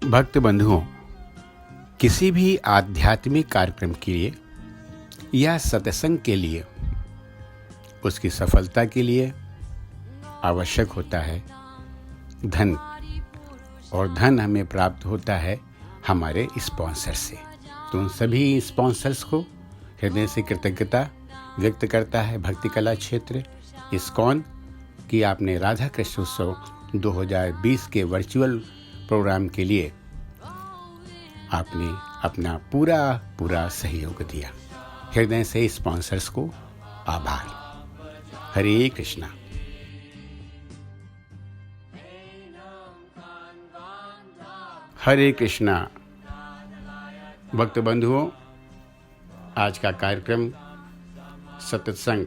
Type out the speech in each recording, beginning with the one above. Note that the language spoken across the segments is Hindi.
भक्त बंधुओं, किसी भी आध्यात्मिक कार्यक्रम के लिए या सत्संग के लिए उसकी सफलता के लिए आवश्यक होता है धन, और धन हमें प्राप्त होता है हमारे स्पॉन्सर से। तो उन सभी स्पॉन्सर्स को हृदय से कृतज्ञता व्यक्त करता है भक्ति कला क्षेत्र इस्कॉन कि आपने राधा कृष्ण उत्सव 2020 के वर्चुअल प्रोग्राम के लिए आपने अपना पूरा सहयोग दिया। हृदय से स्पॉन्सर्स को आभार। हरे कृष्णा। हरे कृष्णा। भक्त बंधुओं, आज का कार्यक्रम सत्संग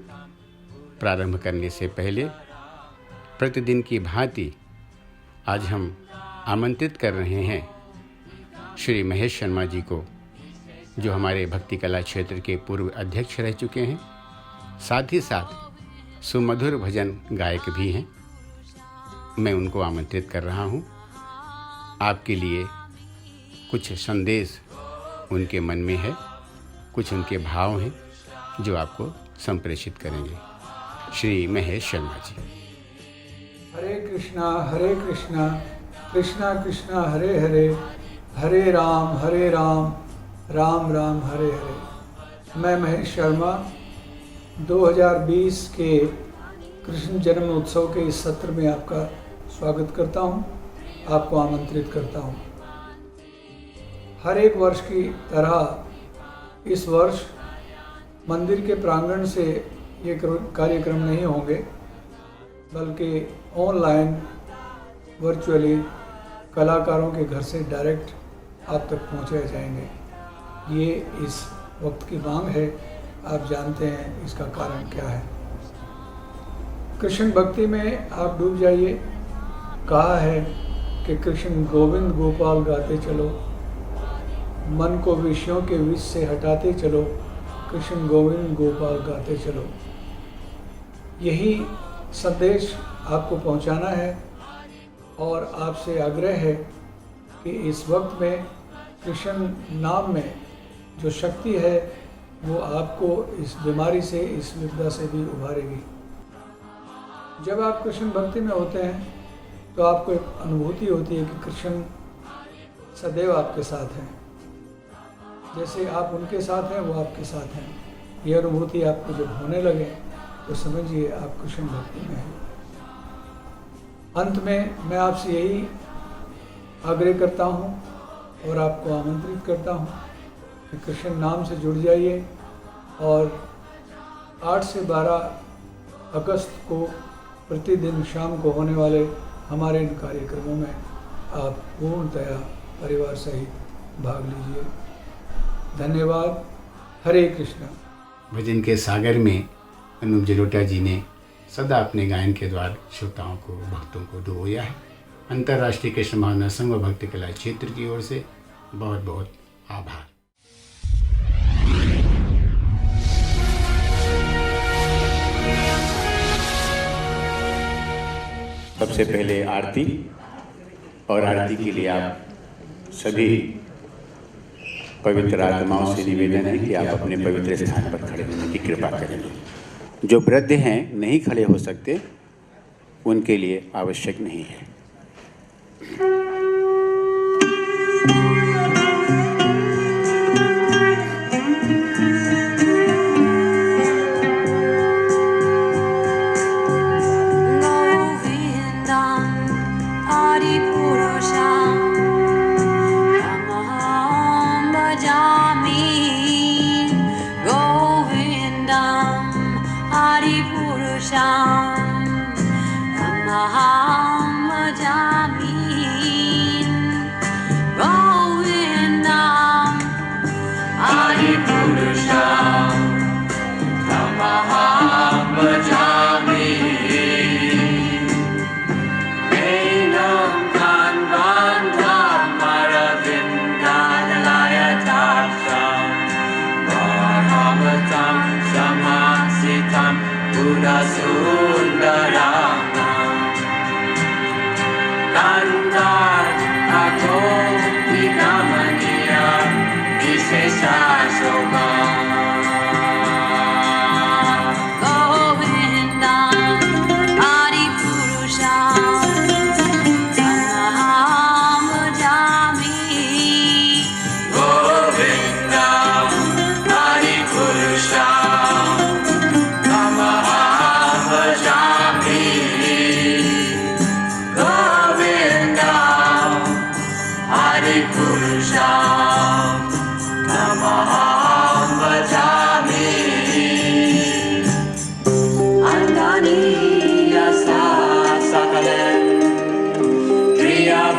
प्रारंभ करने से पहले प्रतिदिन की भांति आज हम आमंत्रित कर रहे हैं श्री महेश शर्मा जी को, जो हमारे भक्ति कला क्षेत्र के पूर्व अध्यक्ष रह चुके हैं, साथ ही साथ सुमधुर भजन गायक भी हैं। मैं उनको आमंत्रित कर रहा हूं। आपके लिए कुछ संदेश उनके मन में है, कुछ उनके भाव हैं जो आपको संप्रेषित करेंगे। श्री महेश शर्मा जी। हरे कृष्णा कृष्णा कृष्णा हरे हरे, हरे राम राम राम हरे हरे। मैं महेश शर्मा 2020 के कृष्ण जन्म उत्सव के इस सत्र में आपका स्वागत करता हूं, आपको आमंत्रित करता हूं। हर एक वर्ष की तरह इस वर्ष मंदिर के प्रांगण से ये कार्यक्रम नहीं होंगे, बल्कि ऑनलाइन वर्चुअली कलाकारों के घर से डायरेक्ट आप तक पहुंचाए जाएंगे। ये इस वक्त की मांग है। आप जानते हैं इसका कारण क्या है। कृष्ण भक्ति में आप डूब जाइए। कहा है कि कृष्ण गोविंद गोपाल गाते चलो, मन को विषयों के विष से हटाते चलो, कृष्ण गोविंद गोपाल गाते चलो। यही संदेश आपको पहुंचाना है और आपसे आग्रह है कि इस वक्त में कृष्ण नाम में जो शक्ति है वो आपको इस बीमारी से, इस विपदा से भी उभारेगी। जब आप कृष्ण भक्ति में होते हैं तो आपको एक अनुभूति होती है कि कृष्ण सदैव आपके साथ हैं। जैसे आप उनके साथ हैं, वो आपके साथ हैं। ये अनुभूति आपको जब होने लगे तो समझिए आप कृष्ण भक्ति में हैं। अंत में मैं आपसे यही आग्रह करता हूँ और आपको आमंत्रित करता हूँ कि कृष्ण नाम से जुड़ जाइए और 8 से 12 अगस्त को प्रतिदिन शाम को होने वाले हमारे इन कार्यक्रमों में आप पूर्णतया परिवार सहित भाग लीजिए। धन्यवाद। हरे कृष्णा। भजन के सागर में अनूप जलोटा जी ने सदा अपने गायन के द्वारा श्रोताओं को, भक्तों को डुबोया है। अंतर्राष्ट्रीय कृष्ण भावना संघ व भक्ति कला क्षेत्र की ओर से बहुत बहुत आभार। सबसे पहले आरती, और आरती के लिए आप सभी पवित्र आत्माओं से निवेदन है कि आप अपने पवित्र स्थान पर खड़े होने की कृपा करें। जो वृद्ध हैं, नहीं खड़े हो सकते, उनके लिए आवश्यक नहीं है। Aham bhajami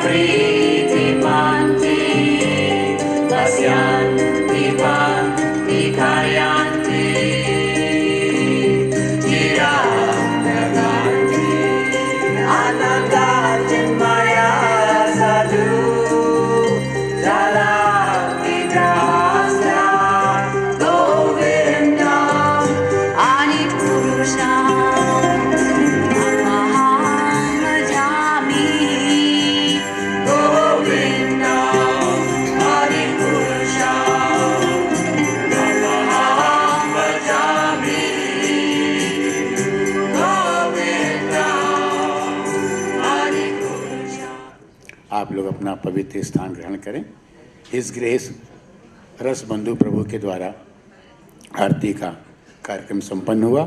प्रीतिमन्ति पश्यन्ति मां विखायन्ति चिरागतान्ति आनन्दाचिन्मया साधु जलाविग्रहस्य गोविन्दम् आदिपुरुषम् आप लोग अपना पवित्र स्थान ग्रहण करें। इस ग्रेस रस बंधु प्रभु के द्वारा आरती का कार्यक्रम संपन्न हुआ।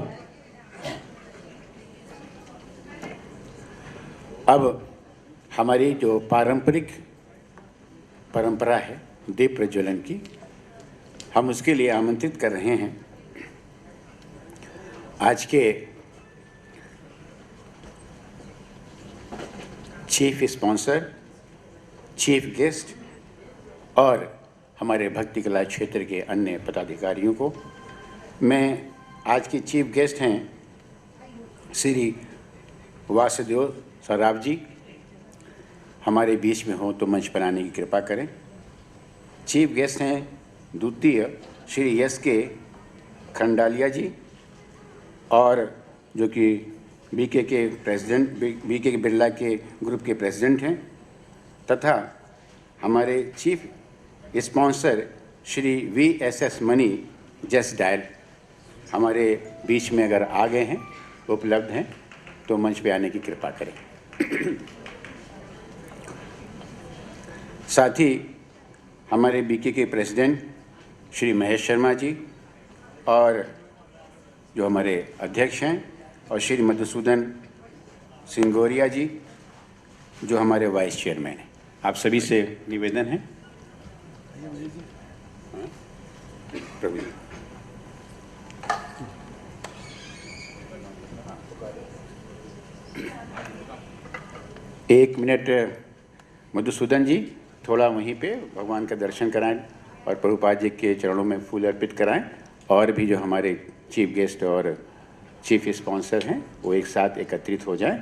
अब हमारी जो पारंपरिक परंपरा है दीप प्रज्वलन की, हम उसके लिए आमंत्रित कर रहे हैं आज के चीफ स्पॉन्सर, चीफ गेस्ट और हमारे भक्ति कला क्षेत्र के अन्य पदाधिकारियों को। मैं आज के चीफ गेस्ट हैं श्री वासुदेव सराफ जी, हमारे बीच में हो तो मंच पर आने की कृपा करें। चीफ गेस्ट हैं द्वितीय श्री एस के खंडालिया जी, और जो कि बीके के प्रेसिडेंट, बीके के बिरला के ग्रुप के प्रेसिडेंट हैं, तथा हमारे chief sponsor Shri VSS money just dial हमारे बीच में अगर आ गए हैं, उपलब्ध हैं, तो मंच पे आने की कृपा करें। साथ ही हमारे बीके के प्रेसिडेंट श्री महेश शर्मा जी और जो हमारे अध्यक्ष हैं, और श्री मधुसूदन सिंगोरिया जी जो हमारे वाइस चेयरमैन हैं। आप सभी से निवेदन है प्रभु जी। एक मिनट मधुसूदन जी, थोड़ा वहीं पे भगवान का दर्शन कराएं और प्रभुपाद जी के चरणों में फूल अर्पित कराएं, और भी जो हमारे चीफ गेस्ट और चीफ स्पॉन्सर हैं वो एक साथ एकत्रित हो जाएं।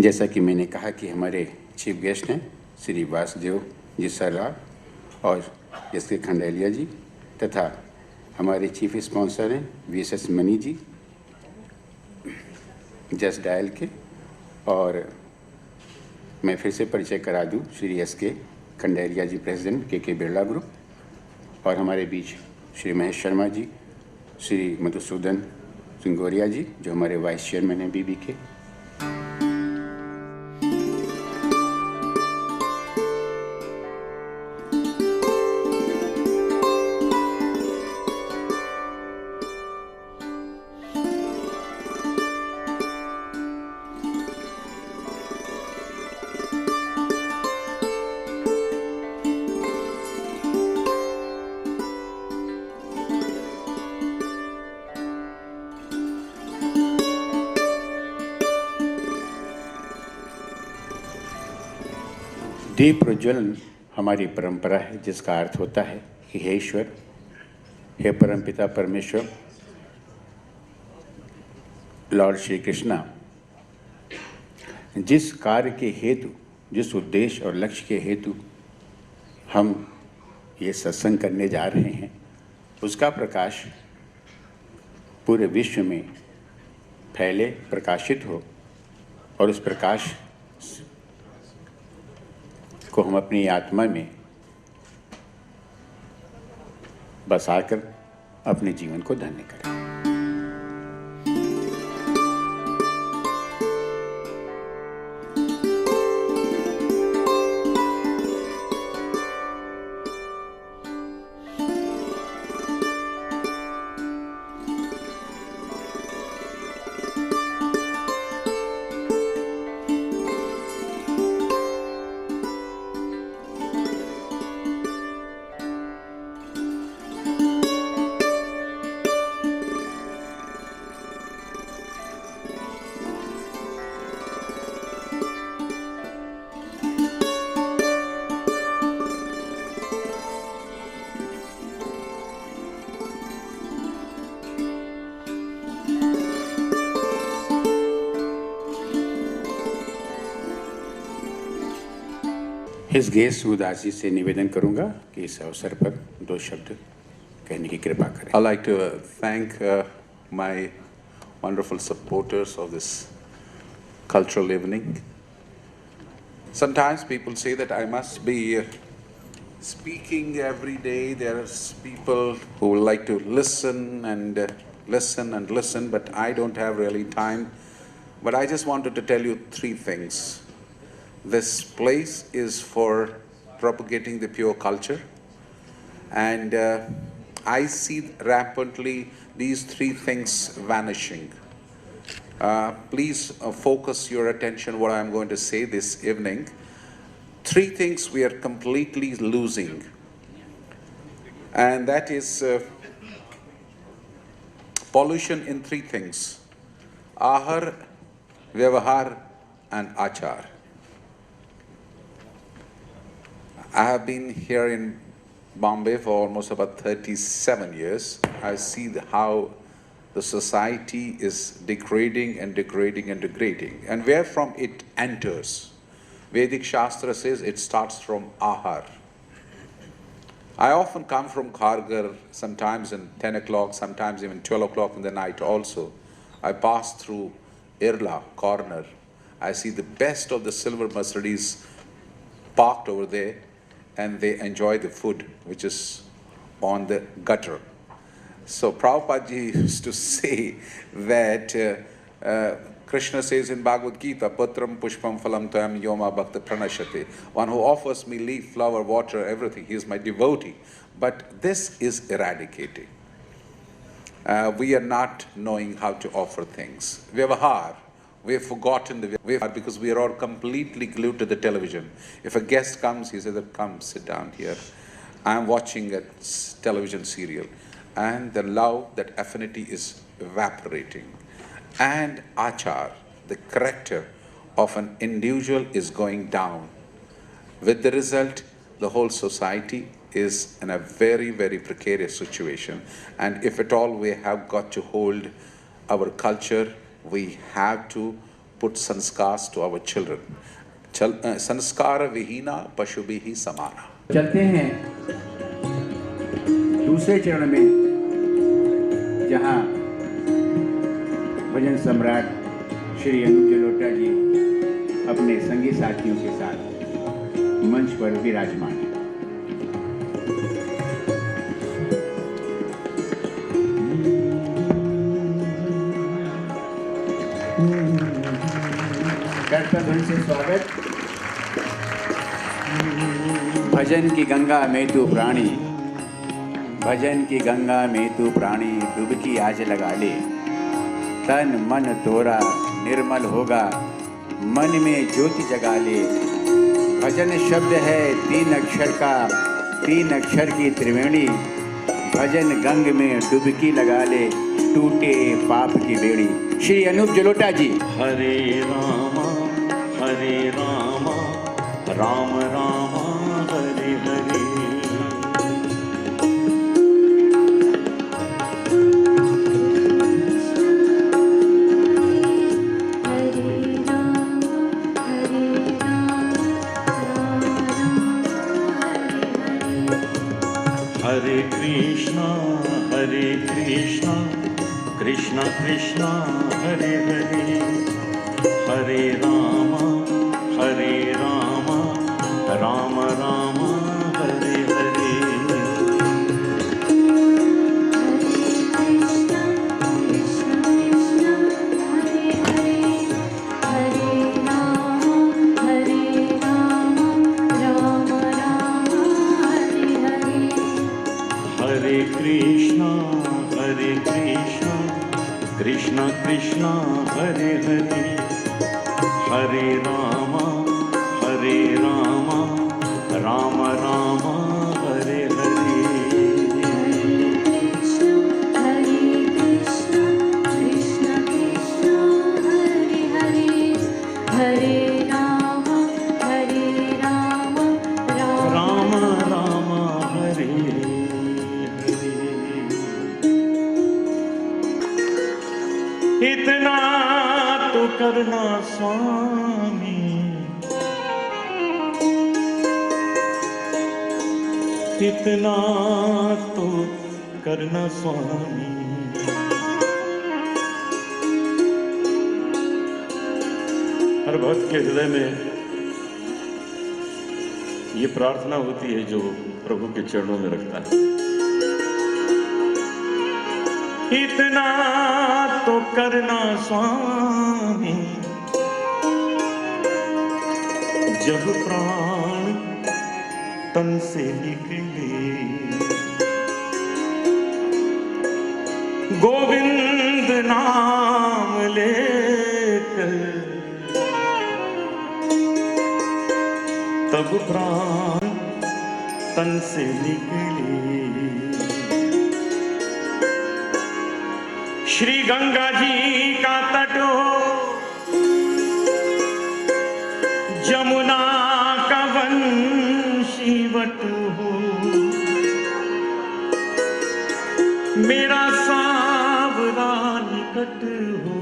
जैसा कि मैंने कहा कि हमारे चीफ गेस्ट हैं श्री वासुदेव जी सराफ और एस के खंडेलिया जी, तथा हमारे चीफ स्पॉन्सर हैं VSS मनी जी जस्ट डायल के। और मैं फिर से परिचय करा दूं, श्री एस के खंडेलिया जी प्रेसिडेंट के बिरला ग्रुप, और हमारे बीच श्री महेश शर्मा जी, श्री मधुसूदन सिंगोरिया जी जो हमारे वाइस चेयरमैन हैं बीबी के। दीप प्रज्वलन हमारी परंपरा है, जिसका अर्थ होता है कि हे ईश्वर, हे परमपिता परमेश्वर, लॉर्ड श्री कृष्णा, जिस कार्य के हेतु, जिस उद्देश्य और लक्ष्य के हेतु हम ये सत्संग करने जा रहे हैं, उसका प्रकाश पूरे विश्व में फैले, प्रकाशित हो, और उस प्रकाश को हम अपनी आत्मा में बसाकर अपने जीवन को धन्य करें। इस गेस उदास जी से निवेदन करूंगा कि इस अवसर पर 2 शब्द कहने की कृपा करें। I'd like to thank my wonderful supporters of this cultural evening. Sometimes people say that I must be speaking every day. There's people who like to listen and listen and listen, but I don't have really time. But I just wanted to tell you 3 things. This place is for propagating the pure culture, and I see rampantly these 3 things vanishing. Please focus your attention what I'm going to say this evening. 3 things we are completely losing, and that is pollution in 3 things: ahar, vyavahar, and achar. I have been here in Bombay for almost about 37 years. I see how the society is degrading and degrading and degrading, and where from it enters. Vedic Shastra says it starts from ahar. I often come from Kharghar, sometimes in 10 o'clock, sometimes even 12 o'clock in the night also. I pass through Irla corner. I see the best of the silver Mercedes parked over there, and they enjoy the food which is on the gutter. So Prabhupada ji used to say that Krishna says in Bhagavad Gita, Patram Pushpam Phalam Toyam Yoma Bhakta Pranashate. One who offers me leaf, flower, water, everything, he is my devotee. But this is eradicating. We are not knowing how to offer things. Vyavahar, we have forgotten the Vyavahar because we are all completely glued to the television. If a guest comes, he says, come sit down here. I am watching a television serial. And the love, that affinity is evaporating. And achar, the character of an individual is going down. With the result, the whole society is in a very, very precarious situation. And if at all we have got to hold our culture, we have to put sanskars to our children. Sanskara vihina pashubhihi samana. चलते हैं दूसरे चरण में, जहां भजन सम्राट श्री अनूप जलोटा जी अपने संगी साथियों के साथ मंच पर विराजमान हैं। कर्तव्य से स्वागत। भजन की गंगा में तू प्राणी, भजन की गंगा में तू प्राणी, डुबकी आज लगा ले, तन मन तोरा निर्मल होगा, मन में ज्योति जगा ले। भजन शब्द है 3 अक्षर का, 3 अक्षर की त्रिवेणी, भजन गंग में डुबकी लगा ले, टूटे पाप की बेड़ी। श्री अनूप जलोटा जी। हरे रामा राम रामा हरे हरे। हरे कृष्णा कृष्णा कृष्णा हरे हरे। हरे राम राम राम हरे हरे। हरे कृष्णा कृष्णा कृष्णा हरे हरे। हरे राम राम राम हरे हरे। राम राम हरे हरे। इतना तो करना स्वामी, इतना तो करना स्वामी। हर भक्त के हृदय में ये प्रार्थना होती है जो प्रभु के चरणों में रखता है। इतना तो करना स्वामी, जब प्राण तन से निकले, गोविंद नाम लेकर तब प्राण तन से निकले। श्री गंगा जी का तट हो, जमुना का वंशीवट हो, मेरा सांवरा निकट हो,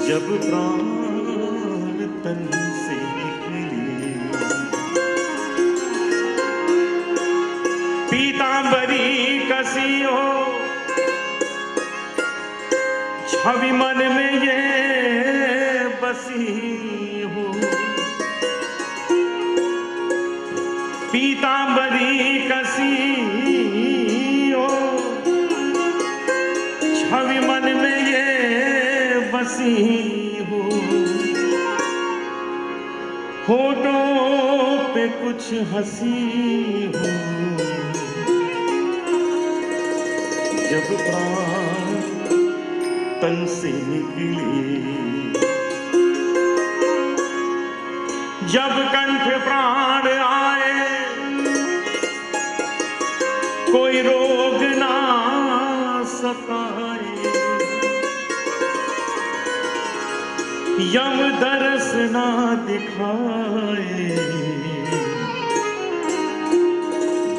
जब प्राण तन से निकले। पीतांबरी कसी हो, छवि मन में ये बसी हो। पीतांबरी कसी हो, छवि मन में ये बसी हो। होठों पे कुछ हंसी हो, जब प्राण तन से निकले। जब कंठ प्राण आए, कोई रोग ना सताए। यम दर्श ना दिखाए,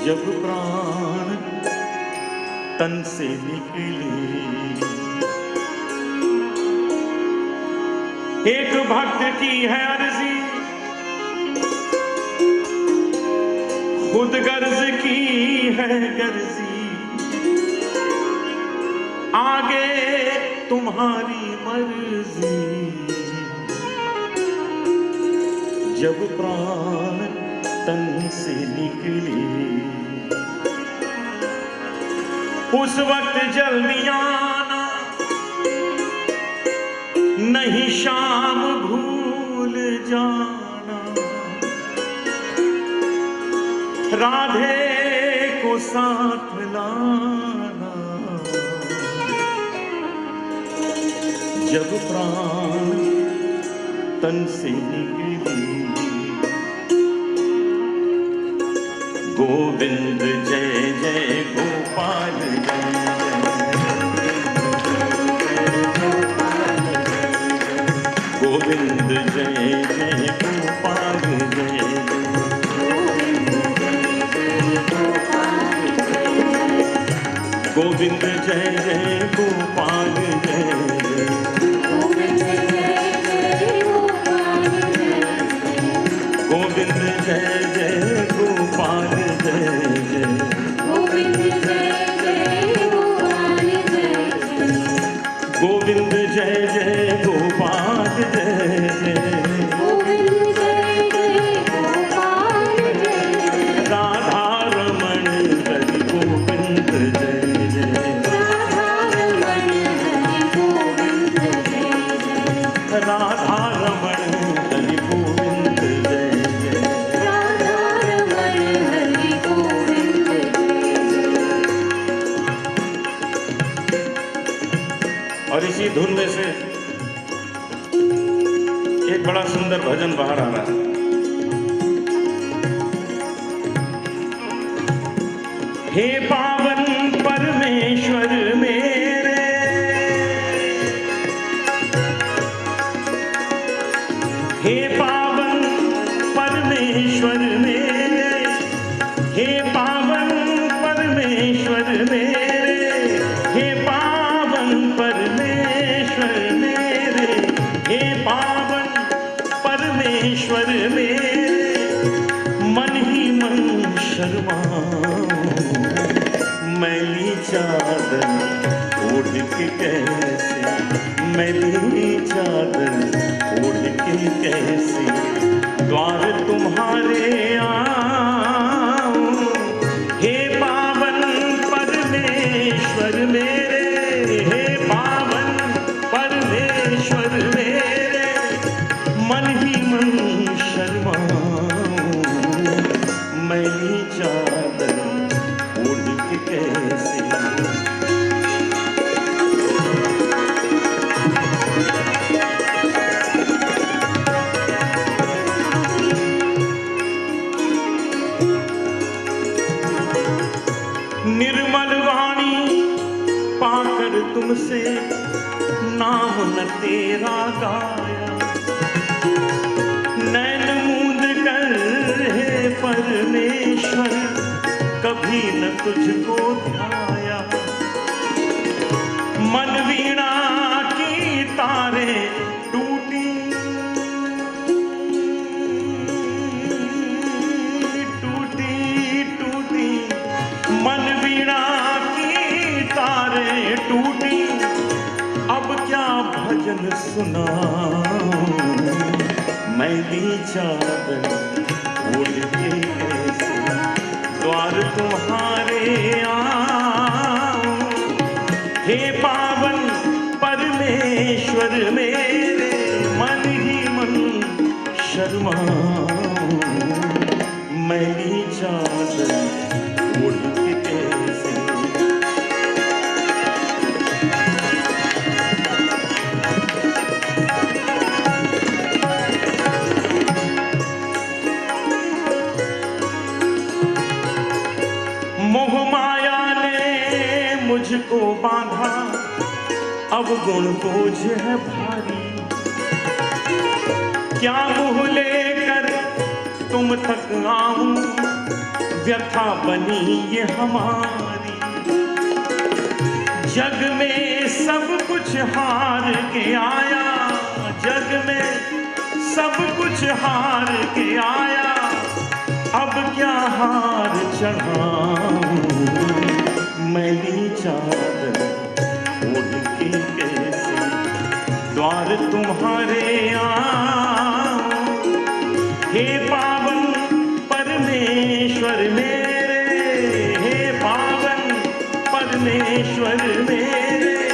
जब प्राण तन से निकले। एक भक्त की है अर्जी, खुद गर्ज की है गर्जी। आगे तुम्हारी मर्जी, जब प्राण तन से निकले। उस वक्त जल्दी आना, नहीं शाम भूल जाना। राधे को साथ लाना, जब प्राण तन से निकले। गोविंद जय जय गोपाल जय जय। गोविंद जय जय गोपाल जय जय। गोविंद जय जय गोपाल जय जय। गोविंद जय जय गोपाल जय जय। गोविंद जय जय गोपाल जय जय। राधा रमण हरि गोविंद जय जय। राधा रमण हरि गोविंद जय जय। और इसी धुन में से एक बड़ा सुंदर भजन बाहर आ रहा है। हे पावन परमेश्वर मेरे, हे पावन परमेश्वर मेरे, हे पावन परमेश्वर मेरे, हे पावन परमेश्वर मेरे, हे पावन परमेश्वर मेरे। शर्माऊं, मैली चादर ओढ़ के कैसे, मैली चादर ओढ़ के कैसे द्वार तुम्हारे आऊं। हे पावन परमेश्वर मेरे, हे पावन परमेश्वर मेरे, मन ही मन शर्माऊं, मैली चादर ओढ़ के कैसे। निर्मल वाणी पाकर तुमसे नाम न तेरा गाया, नैन मूंद कर हे परमेश्वर कभी न तुझको ध्याया। मन वीणा की तारे टूटी टूटी टूटी, मन वीणा की तारे टूटी, अब क्या भजन सुनाऊं, मैली चादर ओढ़ के कैसे द्वार तुम्हारे आऊं। हे पावन परमेश्वर मेरे, मन ही मन शर्माऊं, मैली चादर ओढ़ के कैसे। मोह माया ने मुझको बांधा, अब गुण बोझ है भारी, क्या मुँह लेकर तुम तक आऊं, व्यथा बनी ये हमारी। जग में सब कुछ हार के आया, जग में सब कुछ हार के आया, अब क्या हार चढ़ाऊं, मैली चादर ओढ़ के कैसे द्वार तुम्हारे आऊं। हे पावन परमेश्वर मेरे, हे पावन परमेश्वर मेरे,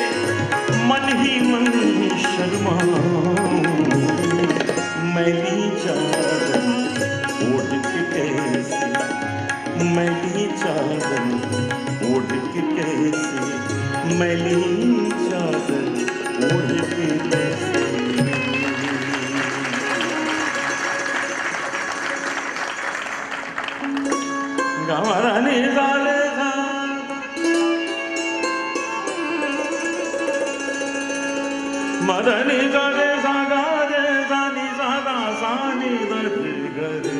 मन ही मन शर्माऊं, मैली चादर ओढ़ के कैसे, मैली चादर ओढ़ के कैसे, मैली चादर ओढ़ के कैसे। गवरने गाले गा, मदनी गाले सागा रे सानी सागा सानी दर्द गरे।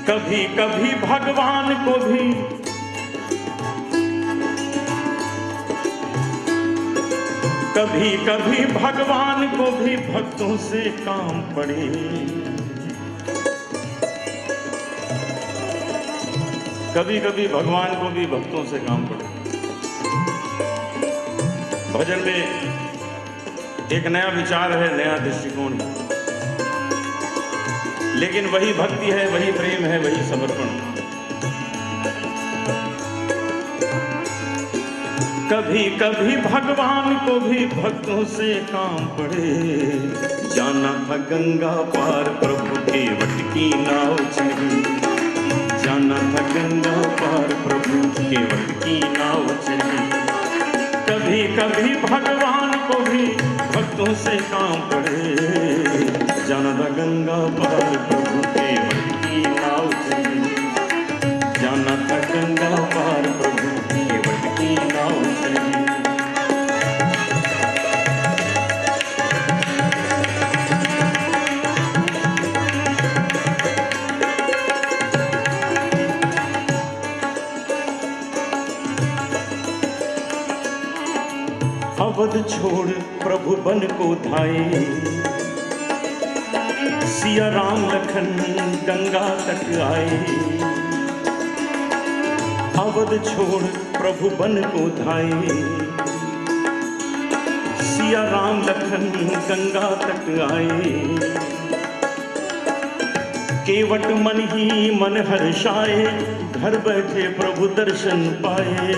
कभी कभी भगवान को भी कभी कभी भगवान को भी भक्तों से काम पड़े। कभी कभी भगवान को भी भक्तों से काम पड़े। भजन में एक नया विचार है, नया दृष्टिकोण है, लेकिन वही भक्ति है, वही प्रेम है, वही समर्पण। कभी कभी भगवान को भी भक्तों से काम पड़े। जाना था गंगा पार प्रभु के वट की नाव चली, जाना था गंगा पार प्रभु के वट की नाव चली। कभी कभी भगवान को भी भक्तों से काम पड़े। जाना था गंगा पार प्रभु के वट की नाव चली, जाना था गंगा पार प्रभु के वट की नाव चली। अवध छोड़ प्रभु बन को धाये, सिया राम लखन गंगा तट आए। अवध छोड़ प्रभु बन को धाये, सिया राम लखन गंगा तट आए। केवट मन ही मन हर्षाए, घर बैठे प्रभु दर्शन पाए।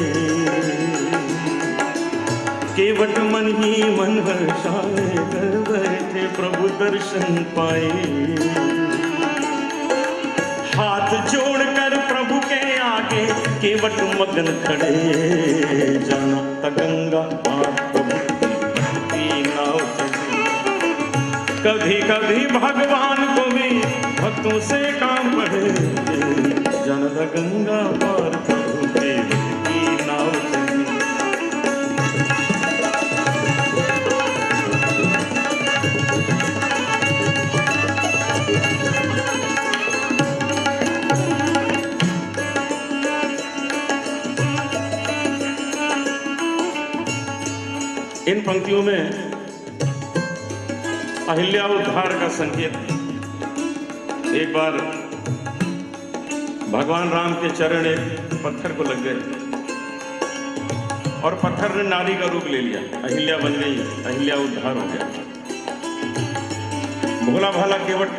केवट मन ही मन हर्षाए, घर बैठे प्रभु दर्शन पाए। हाथ जोड़कर प्रभु के आगे केवट मगन खड़े, जाना त गंगा पार प्रभु की नाव चली। कभी कभी भगवान को भी भक्तों से काम पड़े, जाना त गंगा पार प्रभु की नाव चली। इन पंक्तियों में अहिल्या उद्धार का संकेत है। एक बार भगवान राम के चरण एक पत्थर को लग गए और पत्थर ने नारी का रूप ले लिया, अहिल्या बन गई, अहिल्या उद्धार हो गया। भोला भाला केवट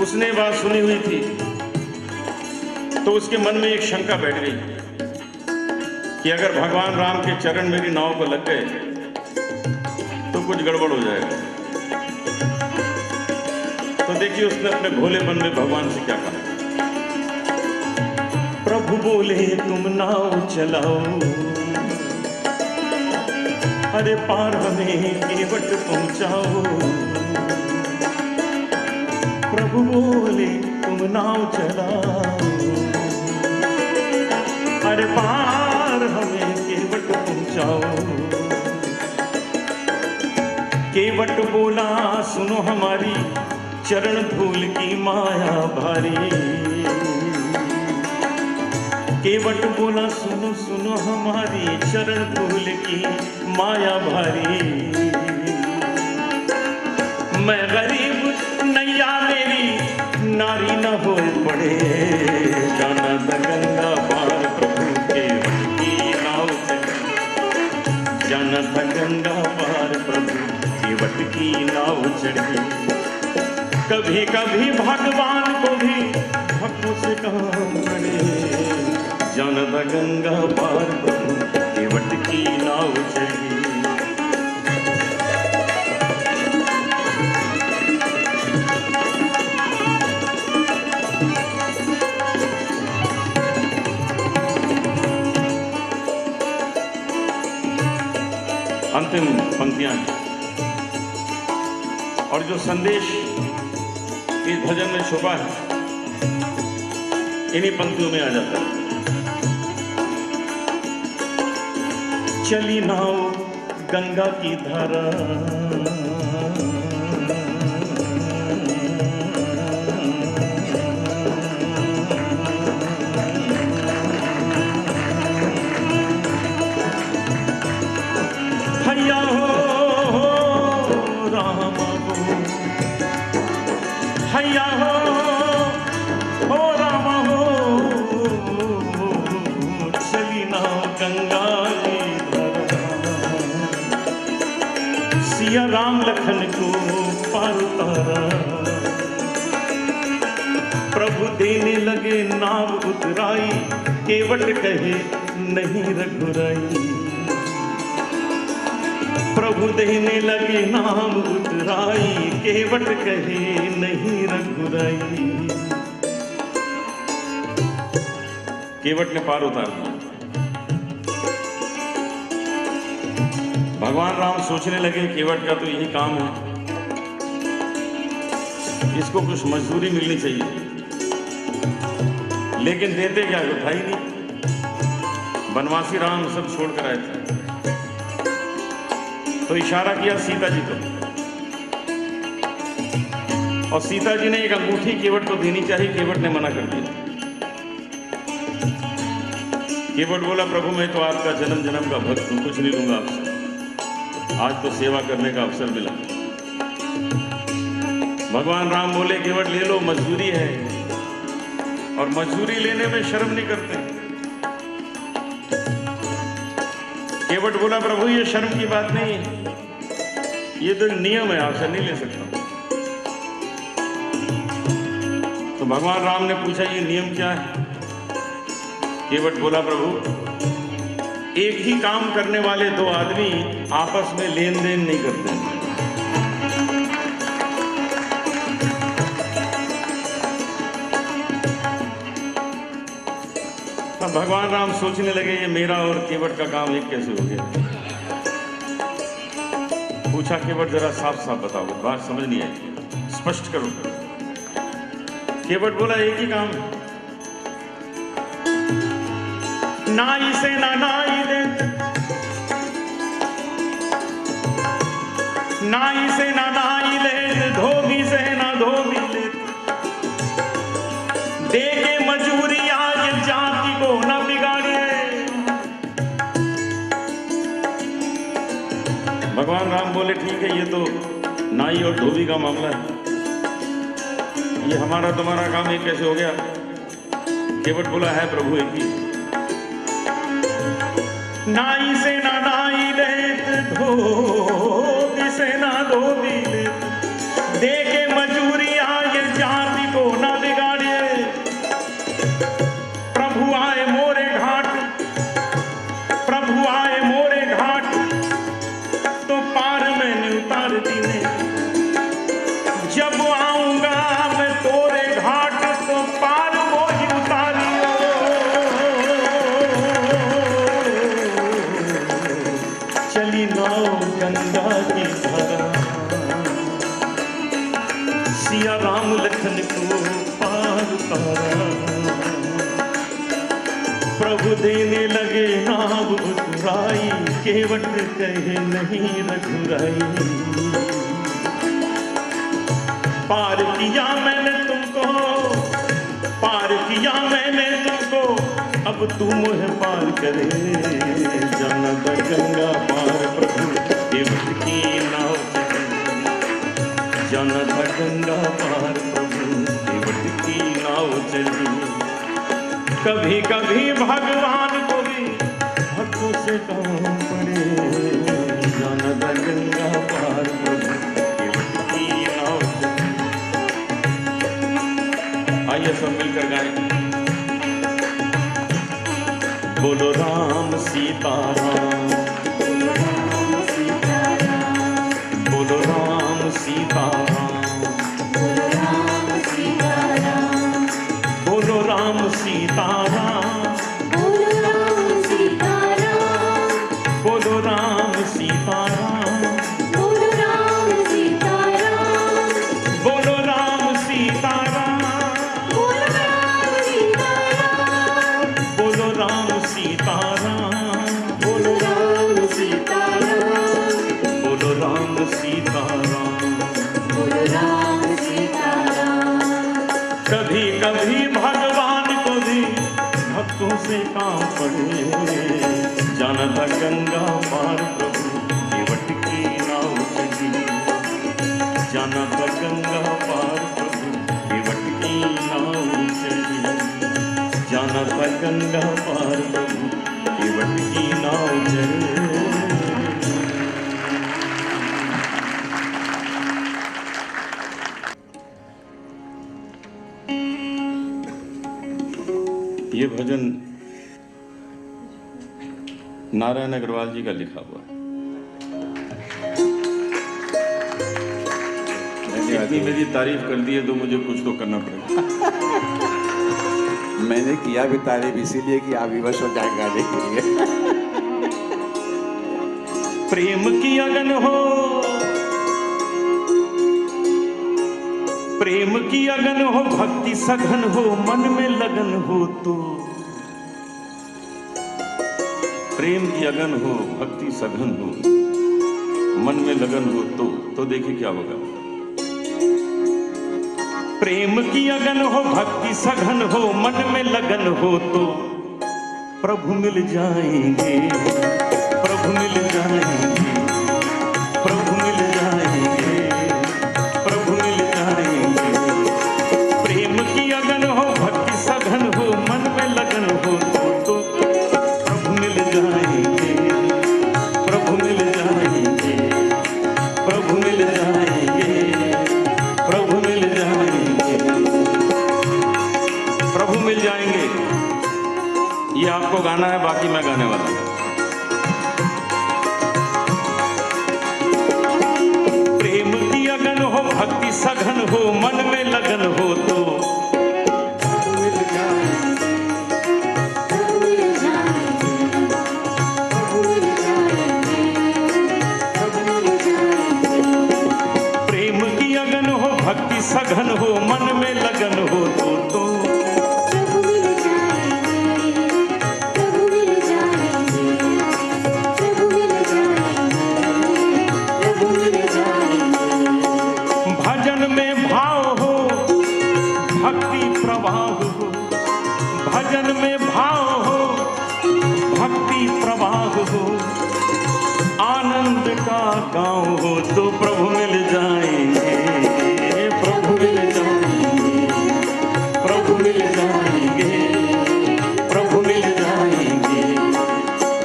उसने बात सुनी हुई थी तो उसके मन में एक शंका बैठ गई कि अगर भगवान राम के चरण मेरी नाव को लग गए तो कुछ गड़बड़ हो जाएगा। तो देखिए उसने अपने भोलेपन में भगवान से क्या कहा। प्रभु बोले तुम नाव चलाओ, अरे पार हमें केवट पहुंचाओ। प्रभु बोले तुम नाव चलाओ, अरे पार हमें केवट पहुंचाओ। केवट बोला सुनो हमारी चरण धूल की माया भारी। केवट बोला सुनो सुनो हमारी चरण धूल की माया भारी। मैं गरीब नैया मेरी नारी न हो पड़े, जाना त गंगा पार प्रभु केवट की नाव चढ़ी। जाना त गंगा पार प्रभु केवट की नाव चढ़ी। कभी कभी भगवान को भी भक्तों से काम पड़े, जाना त गंगा पार प्रभु केवट की नाव चढ़ी। अंतिम पंक्तियां हैं और जो संदेश इस भजन में छुपा है इन्हीं पंक्तियों में आ जाता है। चली नाव गंगा की धारा, हैया हो राम हो, हैया हो राम हो। चली नाव गंगा की धारा, सिया राम लखन को पार उतारा। प्रभु देने लगे नाव उतराई, केवट कहे नहीं रघुराई। प्रभु देने लगे नाम उतराई, केवट कहे नहीं रघुराई। केवट ने पार उतार दिया। भगवान राम सोचने लगे केवट का तो यही काम है, इसको कुछ मजदूरी मिलनी चाहिए, लेकिन देते क्या, था ही नहीं। बनवासी राम सब छोड़कर आए थे तो इशारा किया सीता जी को, और सीता जी ने एक अंगूठी केवट को देनी चाहिए, केवट ने मना कर दिया। केवट बोला प्रभु मैं तो आपका जन्म जन्म का भक्त हूं, कुछ नहीं लूंगा आपसे, आज तो सेवा करने का अवसर मिला। भगवान राम बोले केवट ले लो, मजदूरी है, और मजदूरी लेने में शर्म नहीं करते। केवट बोला प्रभु ये शर्म की बात नहीं है, ये तो नियम है, आपसे नहीं ले सकता। तो भगवान राम ने पूछा ये नियम क्या है? केवट बोला प्रभु एक ही काम करने वाले दो आदमी आपस में लेन देन नहीं करते। अब भगवान राम सोचने लगे ये मेरा और केवट का काम एक कैसे हो गया। पूछा केवट जरा साफ साफ बताओ, बात समझ नहीं आई, स्पष्ट करो। केवट बोला एक ही काम है, नाई से ना नाई ले, नाई से ना नाई ले, धोबी से ना धोबी ले, दे के मजूरी आज जाति को न बिगाड़िए। भगवान राम बोले ठीक है, ये तो नाई और धोबी का मामला है, ये हमारा तुम्हारा काम एक कैसे हो गया। केवट बोला है प्रभु एक ही, नाई से ना नाई लेत, धोबी से ना धोबी लेत, दे के मजूरी आए जाति को ना बिगाड़िए। प्रभु आए मोरे घाट, प्रभु आए मोरे घाट, तो पार मैंने उतार दीने, जब आऊंगा मैं तोरे घाट, तो पार वो ही उतारियो। चली नाव गंगा की धारा, सिया राम लखन को पार उतारा। प्रभु देने लगे नाव उतराई, केवट कहे नहीं रघुराई। पार किया मैंने तुमको, पार किया मैंने तुमको, अब तू मुझे पार करे। जाना था गंगा पार प्रभु केवट की नाव चली, जाना था गंगा पार प्रभु केवट की नाव चली। कभी कभी भगवान को भी भक्तों से काम पड़े, जाना था गंगा पार प्रभु केवट की नाव चली। आइए सब मिलकर गाएं, बोलो राम सीताराम, बोलो राम सीताराम, बोलो राम सीताराम, बोलो राम सीताराम, बोलो राम सीताराम, बोलो राम सीताराम, बोलो राम सीताराम, बोलो राम सीताराम, बोलो राम सीताराम, बोलो राम सीताराम। कभी कभी भगवान को भी भक्तों से काम पड़े, जाना था गंगा पार प्रभु केवट की नाव चली, जाना था गंगा पार प्रभु केवट की नाव चली, जाना था गंगा पार प्रभु केवट की नाव चली। ये भजन नारायण अग्रवाल जी का लिखा हुआ है। इतनी मेरी तारीफ कर दी है तो मुझे कुछ तो करना पड़ेगा। मैंने किया भी तारीफ इसीलिए कि आप विवश हो जाए गाने के लिए। प्रेम की अगन हो, प्रेम की अगन हो, भक्ति सघन हो, मन में लगन हो तो, प्रेम की अगन हो, भक्ति सघन हो, मन में लगन हो तो देखिए क्या होगा। प्रेम की अगन हो, भक्ति सघन हो, मन में लगन हो तो प्रभु मिल जाएंगे, प्रभु मिल जाएंगे, प्रभु मिल जाएंगे, प्रभु मिल जाएंगे। प्रेम की अगन हो, भक्ति सघन हो, मन में लगन हो तो प्रभु मिल जाएंगे, प्रभु मिल जाएंगे, प्रभु मिल जाएंगे, प्रभु मिल जाएंगे, प्रभु मिल जाएंगे। ये आपको गाना है, बाकी मैं गाने वाला हूं। प्रेम की अगन हो, भक्ति सघन हो, मन में लगन हो तो मिल जाएंगे, मिल जाएंगे, मिल जाएंगे। प्रेम की अगन हो, भक्ति सघन हो, मन में लगन हो तो भजन में भाव हो, भक्ति प्रवाह हो, भजन में भाव हो, भक्ति प्रवाह हो, आनंद का गाँव हो तो प्रभु मिल जाएंगे, प्रभु मिल जाएंगे, प्रभु मिल जाएंगे, प्रभु मिल जाएंगे।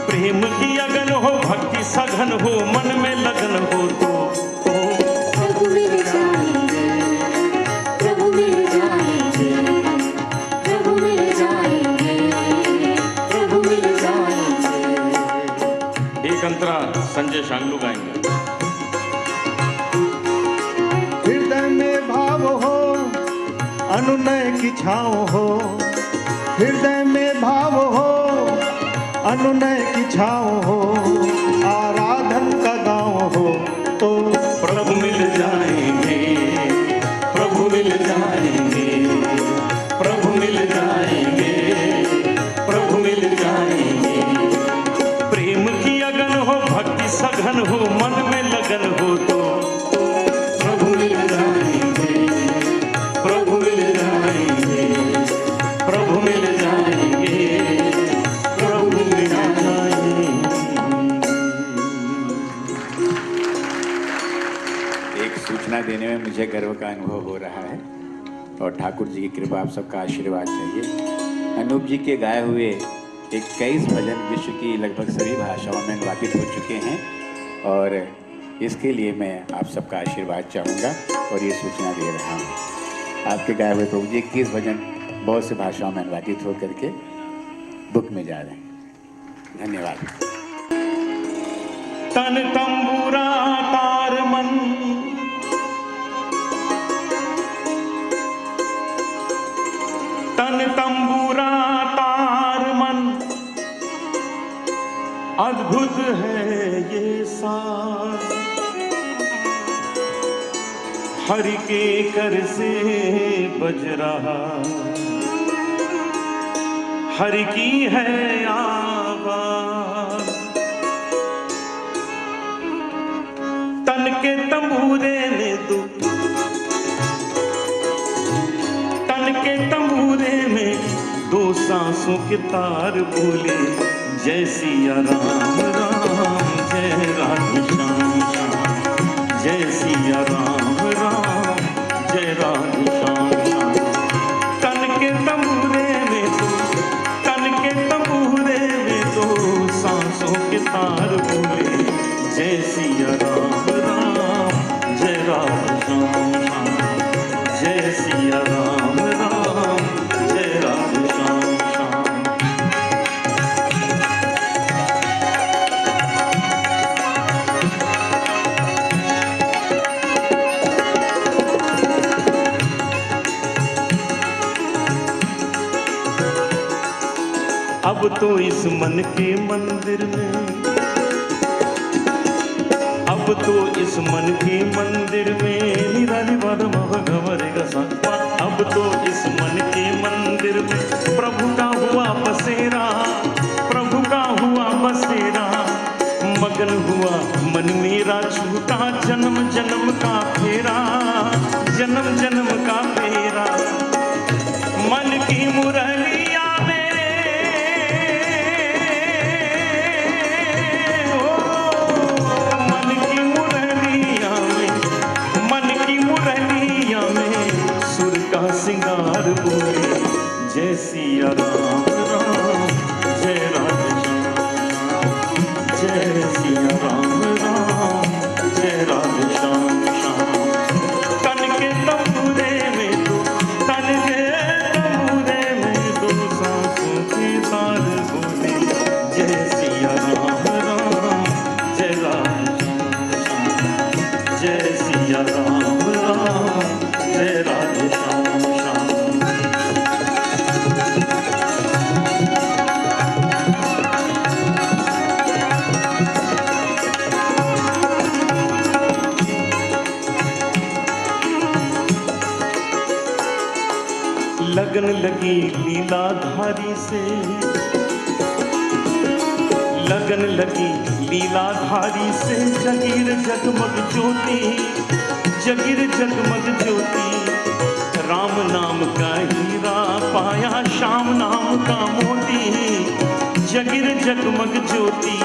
प्रेम की अगन हो, भक्ति सघन हो, मन में लगन हो तो प्रभु मिल जाएंगे, प्रभु मिल जाएंगे, प्रभु मिल जाएंगे, प्रभु मिल जाएंगे। एक अंतरा संजय शांगलू गाएंगे। हृदय में भाव हो, अनुनय की छाँव हो, हृदय में भाव हो, अनुनय की छाँव हो, आराधन का गाँव हो तो प्रभु मिल जाएंगे, प्रभु मिल जाएंगे, प्रभु मिल जाएंगे, प्रभु मिल जाएंगे। प्रेम की अगन हो, भक्ति सघन हो, मन में लगन हो तो प्रभु मिल जाएंगे, प्रभु मिल जाएंगे, प्रभु मिल जाएंगे, प्रभु मिल जाएंगे। एक सूचना देने में मुझे गर्व का अनुभव हो रहा है और ठाकुर जी की कृपा, आप सबका आशीर्वाद चाहिए। अनूप जी के गाए हुए 21 भजन विश्व की लगभग सभी भाषाओं में अनुवादित हो चुके हैं और इसके लिए मैं आप सबका आशीर्वाद चाहूँगा और ये सूचना दे रहा हूँ। आपके गाए हुए प्रभु जी 21 भजन बहुत से भाषाओं में अनुवादित हो करके बुक में जा रहे हैं। धन्यवाद। तन तंबूरा तार मन, तन तंबूरा तार मन, अद्भुत है ये साज, हरि के कर से बज रहा, हरि की है आवाज। तन के तंबूरे में दो, तन के तंबूरे में दो सांसों के तार बोले, जय सिया राम राम, जय राधे श्याम श्याम, जय सिया राम राम, जय राधे श्याम श्याम। तन के तंबूरे में दो, तन के तंबूरे में दो सांसों के तार बोले, जय सिया राम राम, जय राधे श्याम श्याम, जय सिया राम राम, जय राधे श्याम श्याम। अब तो इस मन के मंदिर में, अब तो इस मन के मंदिर में निराली वादम भगवरेगा संपा। अब तो इस मन के मंदिर में प्रभु का हुआ बसेरा, प्रभु का हुआ बसेरा। मगन हुआ मन मेरा, छूटा जन्म जन्म का फेरा, जन्म जन्म का फेरा। मन की मुरलिया मेरे राम राम जय राधे श्याम जय सिया राम राम जय राधे श्याम श्याम। तन के तंबूरे में दो तन के तंबूरे में दो सांसों के तार बोले जय सिया राम राम जय राधे श्याम जय सिया राम राम जय राधे श्याम श्याम। लगन लगी लीलाधारी से लगन लगी लीलाधारी से जगीर जगमग ज्योति जगीर जगमग ज्योति। राम नाम का हीरा पाया श्याम नाम का मोती जगीर जगमग ज्योति।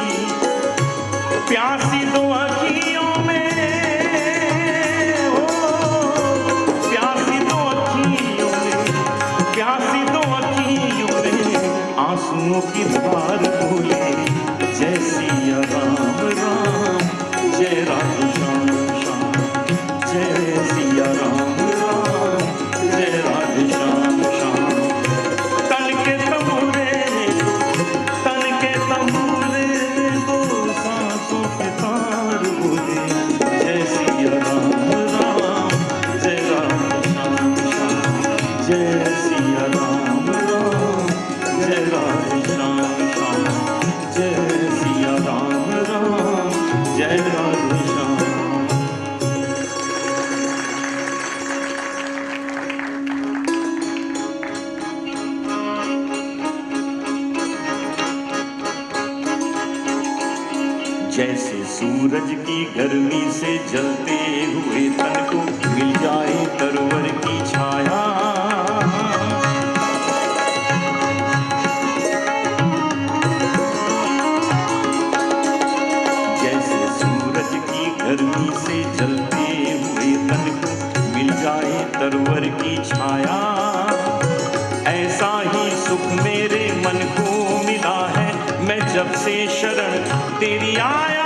प्यासी दो अखियों में प्यासी दो अखियों में आंसुओं की धार बोले जय सिया राम राम जय राधे श्याम श्याम जय सिया राम राम जय राधे श्याम श्याम। तन के तंबूरे में दो सांसों के तार बोले जय सिया राम राम जय राधे श्याम श्याम जय सिया राम राम जय राधे श्याम श्याम जय सिया राम राम जय राधे श्याम। जैसे सूरज की गर्मी से जलते हुए तन को मिल जाए तरवर की छाया जैसे सूरज की गर्मी से जलते हुए तन को मिल जाए तरवर की छाया। ऐसा ही सुख मेरे मन को मिला है मैं जब से शरण तेरी आया।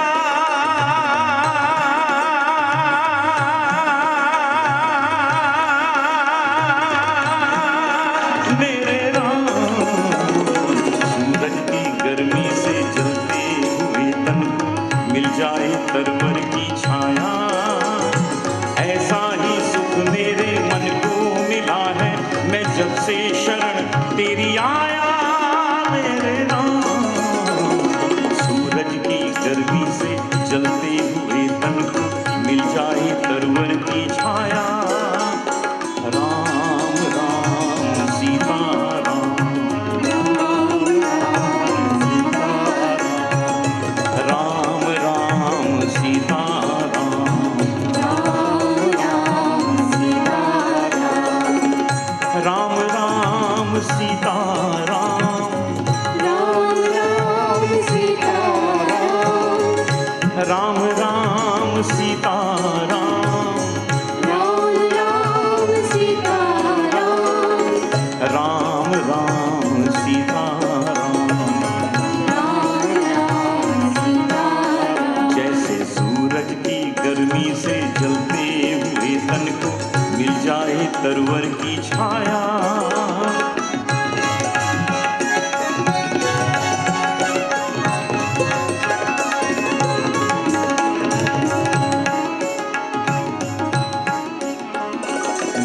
मेरे राम सूरज की गर्मी से जलते हुए तन को मिल जाए तरवर की छाया। ऐसा ही सुख मेरे मन को मिला है मैं जब से शरण तेरी आया। मेरे राम सूरज की गर्मी से जलते हुए तन को मिल जाए तरवर की छाया। राम राम सीता राम राम राम सीता राम राम सीता राम राम राम सीता राम राम राम सीता राम। जैसे सूरज की गर्मी से जलते हुए तन को मिल जाए तरवर की छाया।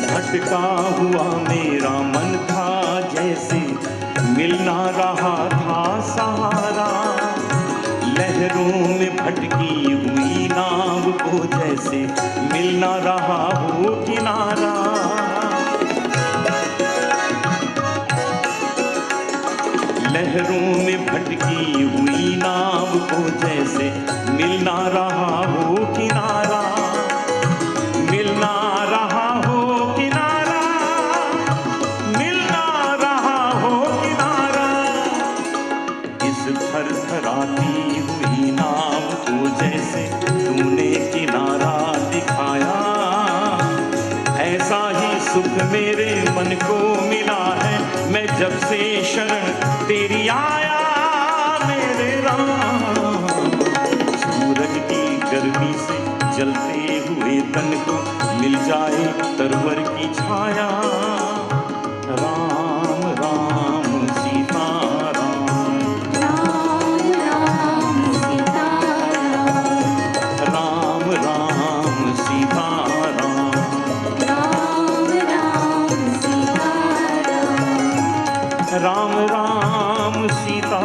भटका हुआ मेरा मन था जैसे मिल ना रहा था सहारा। लहरों में भटकी हुई नाव को जैसे मिल ना रहा हो किनारा। लहरों में भटकी हुई नाव को जैसे मिल ना रहा हो किनारा। मिल ना रहा हो किनारा, मिल ना रहा हो किनारा। इस थरथराती हुई नाव को जैसे तूने किनारा दिखाया। ऐसा ही सुख मेरे मन को मिला है मैं जब से तेरी आया मेरे राम। सूरज की गर्मी से जलते हुए तन को मिल जाए तरवर की छाया। राम राम सीता राम, राम राम सीता राम राम सीता राम, राम राम सीता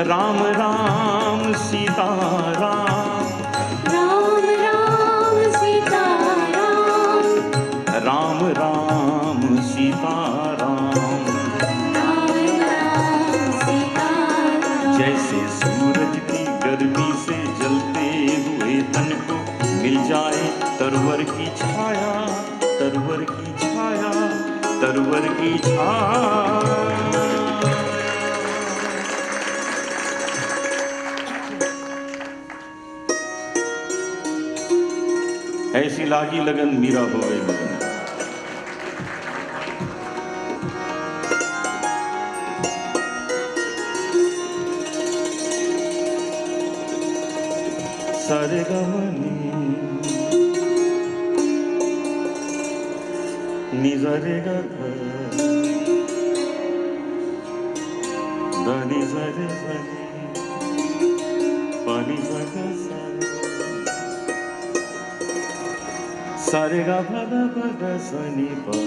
राम राम सीता राम, राम राम सीता राम राम सीता राम, राम राम सीता जैसे सूरज की गर्मी से जलते हुए तन को मिल जाए तरवर की छाया, तरवर की छाया, तरवर की छाया। ऐसी लागी लगन मीरा हो गई मगन। सारे गमनी निजरे गा दानी जरे जरे पानी जगा सारे गा भगा भगा सनी पा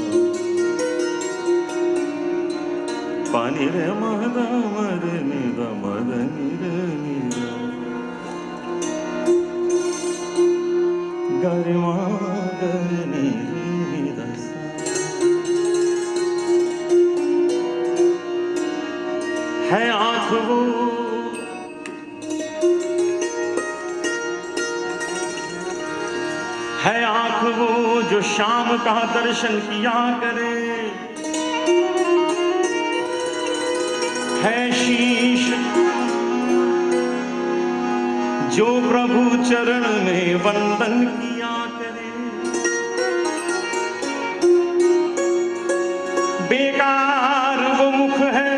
पानी रे मदा मद निदा मद निदा निदा गरे मद निदा है आँख वो है आँख वो जो शाम का दर्शन किया करे, है शीश जो प्रभु चरण में वंदन किया करे। बेकार वो मुख है,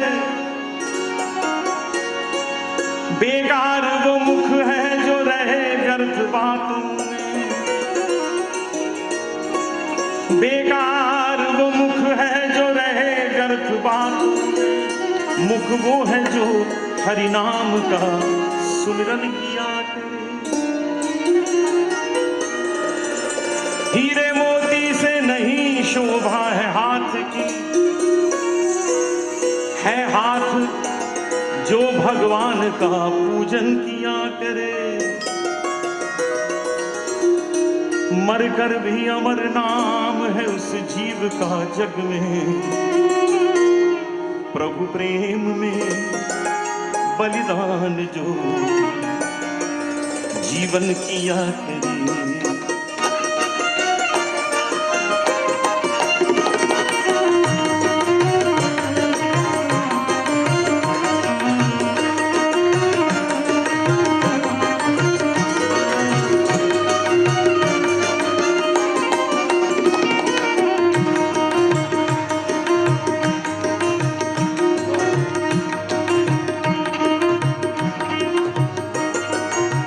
बेकार वो मुख है जो रहे व्यर्थ बातों में। बेकार वो मुख है जो रहे व्यर्थ बातों में। मुख वो है जो हरि नाम का सुमिरन किया करे। हीरे मोती से नहीं शोभा है हाथ की, है हाथ जो भगवान का पूजन किया करे। मरकर भी अमर नाम है उस जीव का जग में। प्रभु प्रेम में बलिदान जो जीवन किया करे।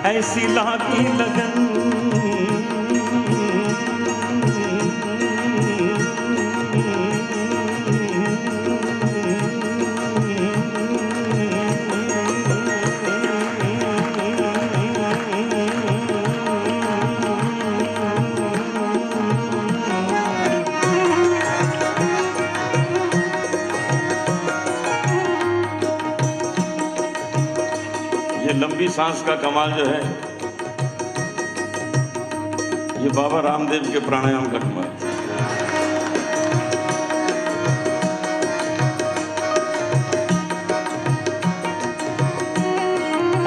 ऐसी लागी लगन ये लंबी सांस का कमाल जो है, ये बाबा रामदेव के प्राणायाम का कमाल।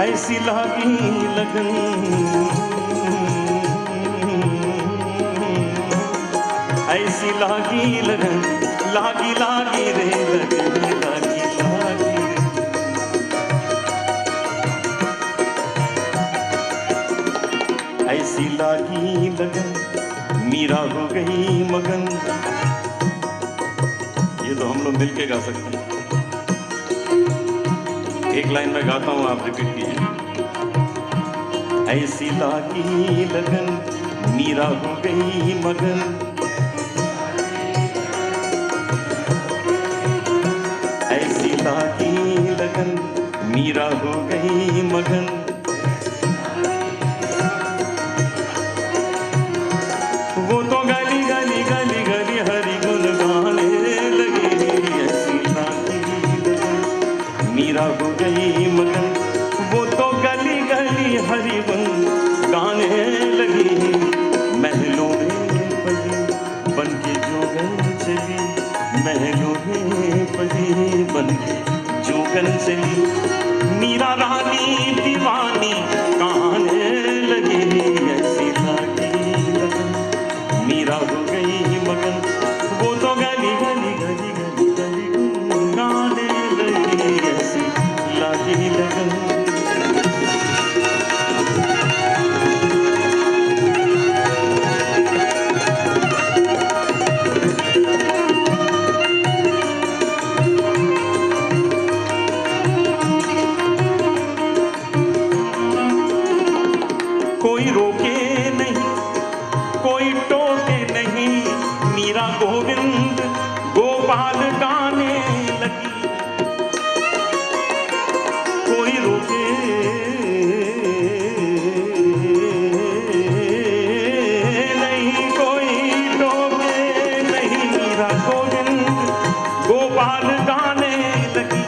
ऐसी लागी लगन ऐसी लागी लगन, लागी लागी रे लगन, लागी लागी रे। ऐसी लागी लगन मीरा हो गई मगन। ये तो हम लोग मिलके गा सकते हैं। एक लाइन में गाता हूं, आप रिपीट कीजिए। ऐसी लागी लगन मीरा हो गई मगन, ऐसी लागी लगन मीरा हो गई मगन। वो तो गली गली गली गली हरि गुण गाने लगी, ऐसी लागी लगन मीरा हो गई मगन। वो तो गली गली हरि गुण गाने लगी, महलों में पली बन के जोगन चली, महलों में पली बन के जोगन चली। मीरा रानी दीवानी गाने लगी, ऐसी लागी लगन मीरा हो गई मगन। वो तो गली गली गली गली गली गाने लगी, ऐसी लागी लगन। कोई रोके नहीं, कोई टोके नहीं, मीरा गोविंद गोपाल गाने लगी। कोई रोके नहीं, कोई टोके नहीं, मीरा गोविंद गोपाल गाने लगी।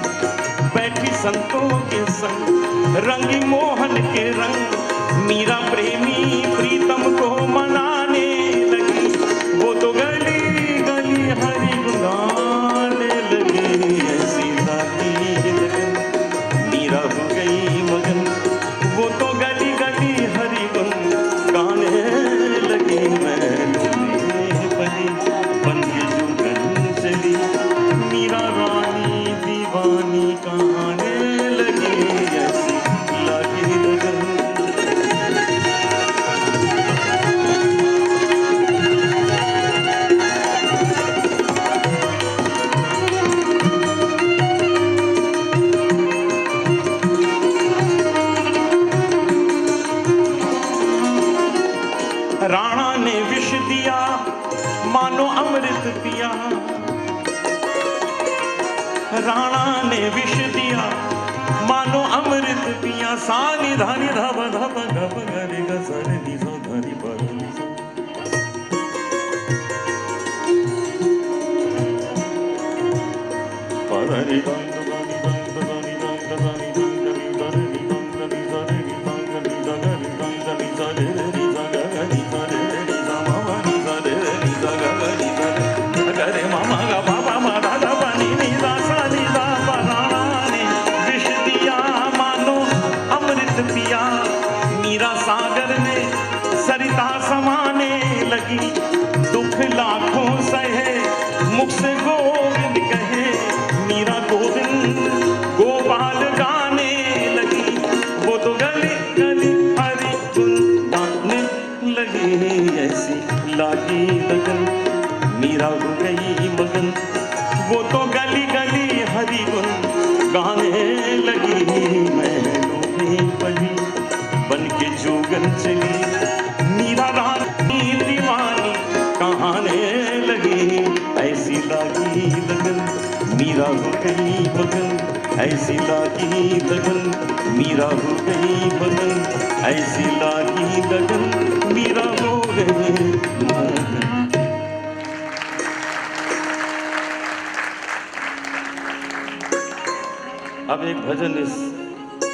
बैठी संतों के संग रंगी मोहन के रंग, मीरा प्रेमी प्रीतम को मनाने लगी। वो तो गली गली हरि गुण गाने लगी, ऐसी लागी लगन मीरा हो गई मगन। वो तो गली गली हरि गुण गाने लगी, महलों में पली बन के जोगन चली। मीरा रानी दीवानी गाने लगी, ऐसी लागी लगन। राणा ने विष दिया मानो अमृत पिया, राणा ने विष दिया मानो अमृत पिया। सानी धानी धब धब गप गरे गसर निसो धरी पर निसो। पधरी गंग गंग गंग गंग गंग गंग गंग गंग गंग गंग पिया। मीरा सागर में सरिता समाने लगी, दुख लाखों सहे मुख से गोविंद कहे। मीरा गोविंद गोपाल गाने लगी, वो तो गली गली हरि गुण गाने लगी, ऐसी लागी लगन मीरा हो गई मगन। वो तो गली गली हरि गुण गाने लगी, महलों में पली बन के जोगन चली। मीरा रानी दीवानी कहाने लगी, ऐसी लागी लगन मीरा हो गई मगन। ऐसी लागी लगन मीरा हो गई मगन, ऐसी लागी लगन मीरा हो गई मगन। अब एक भजन इस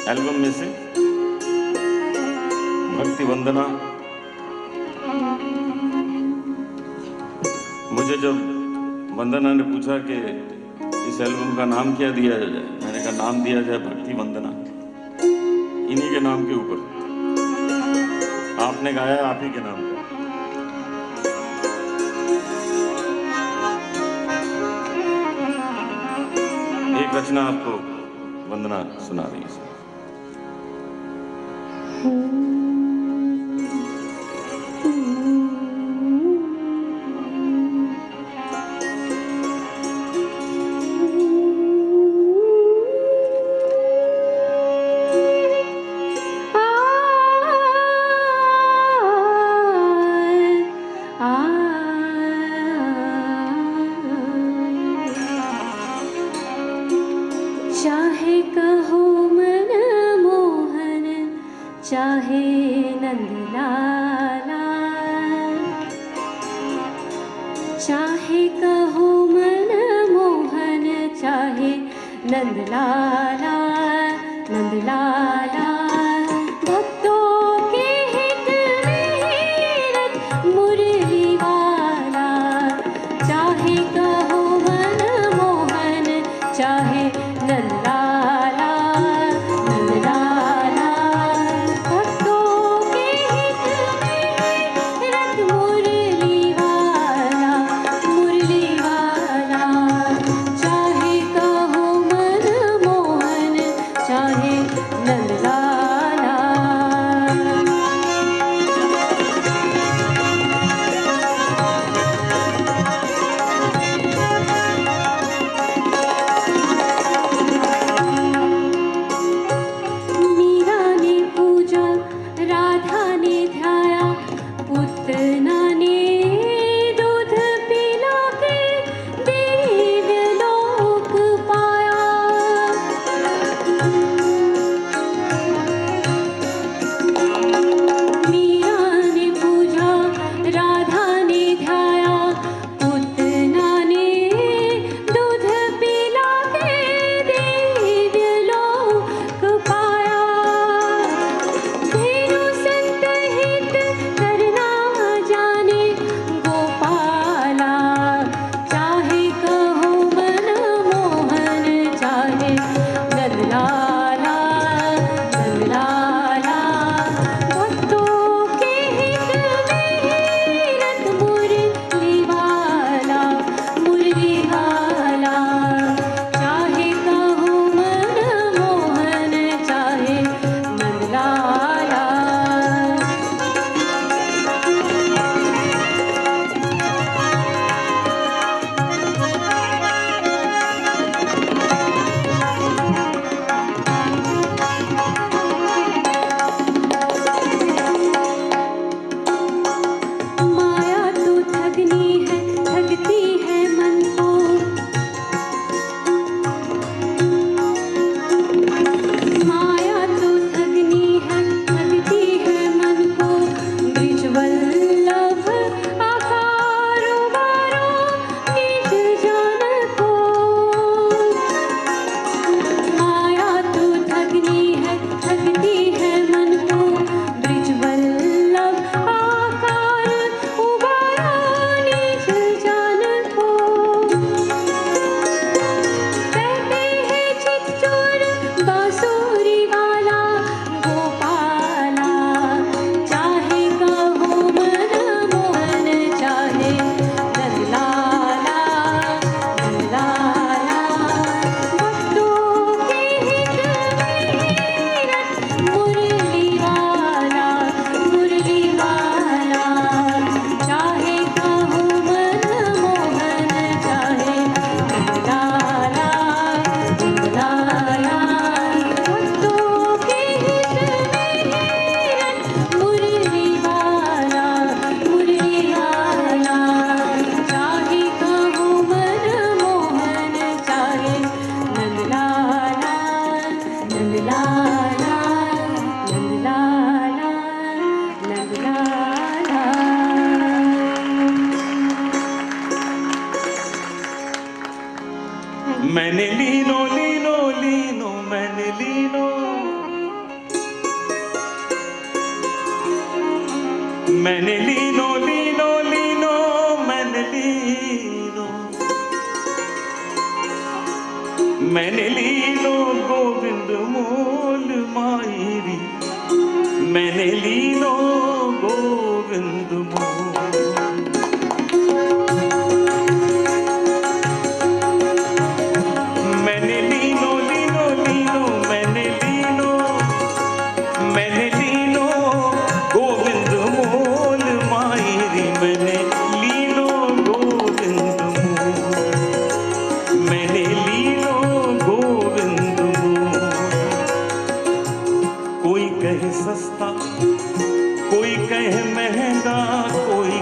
एल्बम में से, भक्ति वंदना। मुझे जब वंदना ने पूछा कि इस एल्बम का नाम क्या दिया जाए, मैंने कहा नाम दिया जाए भक्ति वंदना, इन्हीं के नाम के ऊपर। आपने गाया आप ही के नाम का। एक रचना आपको वंदना सुना रही है। चाहे नंदलाला, चाहे कहो मन मोहन, चाहे नंदलाला नंदलाला। भक्तों के हित में रत मुरली वाला, चाहे कहो मन मोहन, चाहे नंदलाला नंदलाला। भक्तों के हित में रत मुरली वाला, मुरली वाला। चाहे कहो मन मोहन, चाहे नंदलाला। मीरा ने पूजा, राधा ने ध्याया, पूतना ने दूध पिला के दिव्य लोक पाया। मीरा ने पूजा, राधा ने ध्याया, पूतना ने दूध पिला के दिव्य लोक पाया। धेनु संत हित करना जाने गोपाला, चाहे कहो मन मोहन, चाहे नंदलाला नंदलाला। भक्तों के हित में रत मुरली वाला, मुरली वाला। चाहे कहो मन मोहन, चाहे नंदलाला। माया तो ठगनी है, ठगती है मन को। माया तो ठगनी है, ठगती है मन को। ब्रिजवल्लभ आकार उबारो निज जान को। माया तो ठगनी है, ठगती है मन को। ब्रिजवल्लभ आकार उबारो निज जान को। कहते हैं चित्तौर बांसुरी वाला गोपाला, चाहे कहो मन मोहन, चाहे नंदलाला नंदलाला। भक्तों के हित में रत मुरली वाला, मुरली वाला। चाहे कहो मन मोहन, चाहे नंदलाला नंदलाला। भक्तों के हित में रत मुरली वाला, मुरली वाला। चाहे कहो मन मोहन, चाहे नंदलाला नंदलाला नंदलाला नंदलाला। मैंने लीनो लीनो लीनो मैंने लीनो, मैंने लीनो लीनो लीनो मैंने लीनो, मैंने लीनो गोविंद मोल मायरी, मैंने लीनो गोविंद मोल। मैंने लीनो लीनो लीनो मैंने लीनो, मैंने लीनो गोविंद मोल मायरी, मैंने लीनो गोविंद मोल, मैंने लीनो गोविंद मोल। कोई कहे सस्ता, कोई कहे महंगा, कोई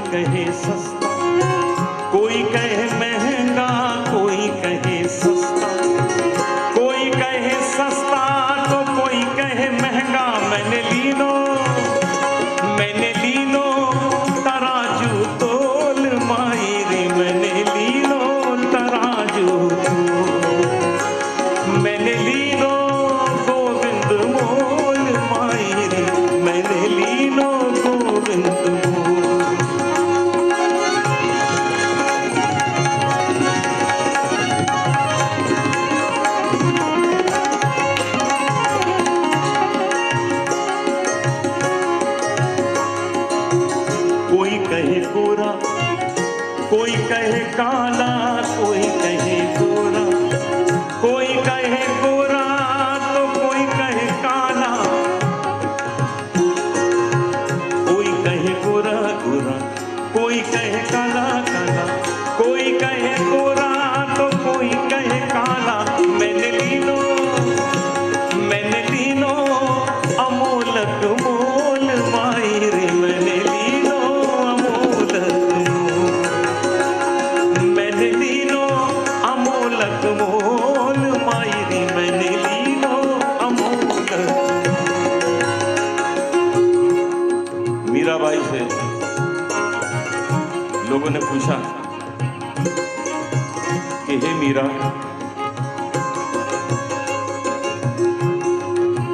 कहे काला, कोई कहे गोरा, कोई कहे गोरा तो कोई कहे काला, कोई कहे गोरा गोरा, कोई कहे काला काला, कोई कहे गोरा तो कोई कहे काला। मैंने लीनो अमोलक मोल माई रे, मैंने लीनो अमोलक मोल, मैंने लीनो अमोलक मोल माई रे, मैंने लीनो अमोलक। मीराबाई से लोगों ने पूछा कि हे मीरा,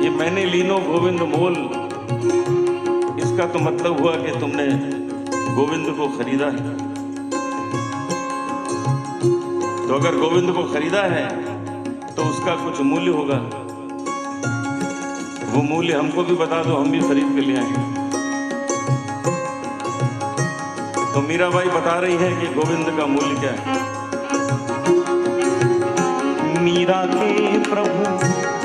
ये मैंने लीनो गोविंद मोल, इसका तो मतलब हुआ कि तुमने गोविंद को खरीदा है। तो अगर गोविंद को खरीदा है तो उसका कुछ मूल्य होगा, वो मूल्य हमको भी बता दो, हम भी खरीद के ले आएंगे। तो मीराबाई बता रही है कि गोविंद का मूल्य क्या है। मीरा के प्रभु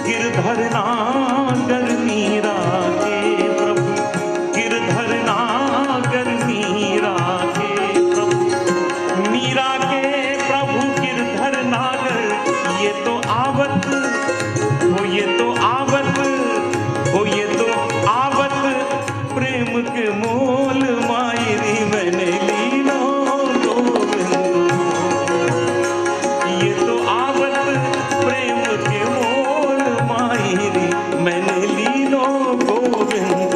गिरधर नागर, मीरा के प्रभु गिरधर नागर, मीरा के प्रभु, मीरा के प्रभु गिरधर नागर। ये तो आवत हो, ये तो आवत हो, ये तो आवत प्रेम के मोल मायरी, मैंने लीनो गोविंद, ये तो आवत प्रेम के मोल मायरी, मैंने लीनो गोविंद,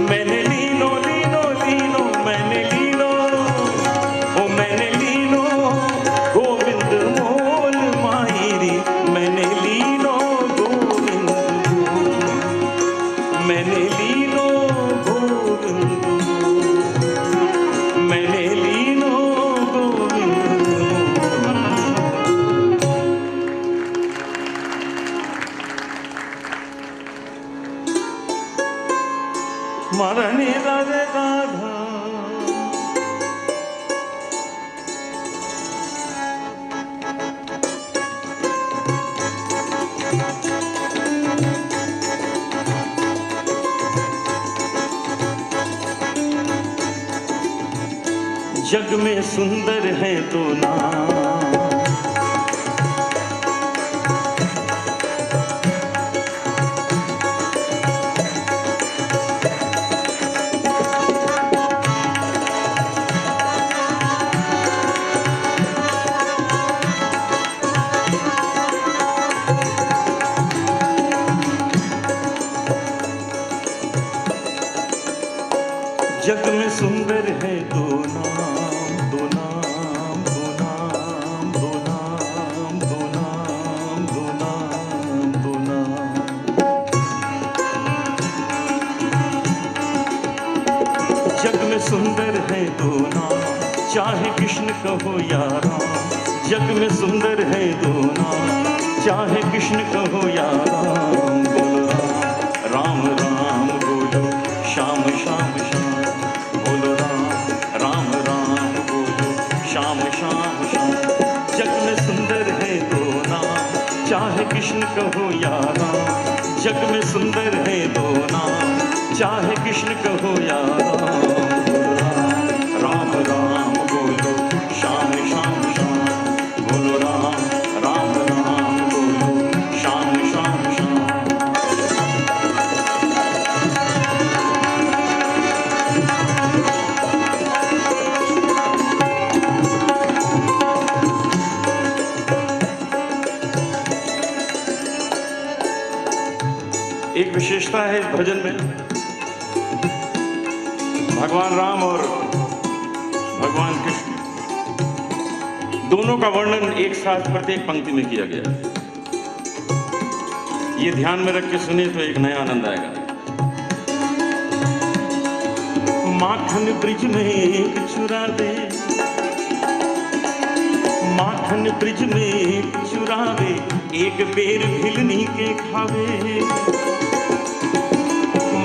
मैंने लीनो लीनो लीनो, मैंने लीनो ओ मैंने लीनो गोविंद मोल मायरी, मैंने लीनो गोविंद, मैंने लीनो गोविंद, मैंने लीनो गोविंद। मरने राधे राधा, जग में सुंदर है तो नाम, जग में सुंदर है दो नाम, दो नाम, दो नाम, दो नाम, दो नाम, दो नाम, दो नाम। जग में सुंदर है दो नाम, चाहे कृष्ण कहो या राम। जग में सुंदर है दो नाम, चाहे कृष्ण कहो या राम। बोलो राम राम बोलो, श्याम श्याम श्याम बोलो, राम राम बोलो, श्याम श्याम श्याम। जग में सुंदर है दो नाम, चाहे कृष्ण कहो या राम। जग में सुंदर है दो नाम, चाहे कृष्ण कहो या राम। राम राम बोलो, श्याम श्याम श्याम बोलो, राम राम बोलो, श्याम श्याम श्याम। एक विशेषता है इस भजन में, भगवान राम और भगवान कृष्ण दोनों का वर्णन एक साथ प्रत्येक पंक्ति में किया गया है। ये ध्यान में रख के सुने तो एक नया आनंद आएगा। माखन ब्रिज में एक चुरा दे, माखन ब्रिज में एक चुरावे, एक बेर भिलनी के खावे।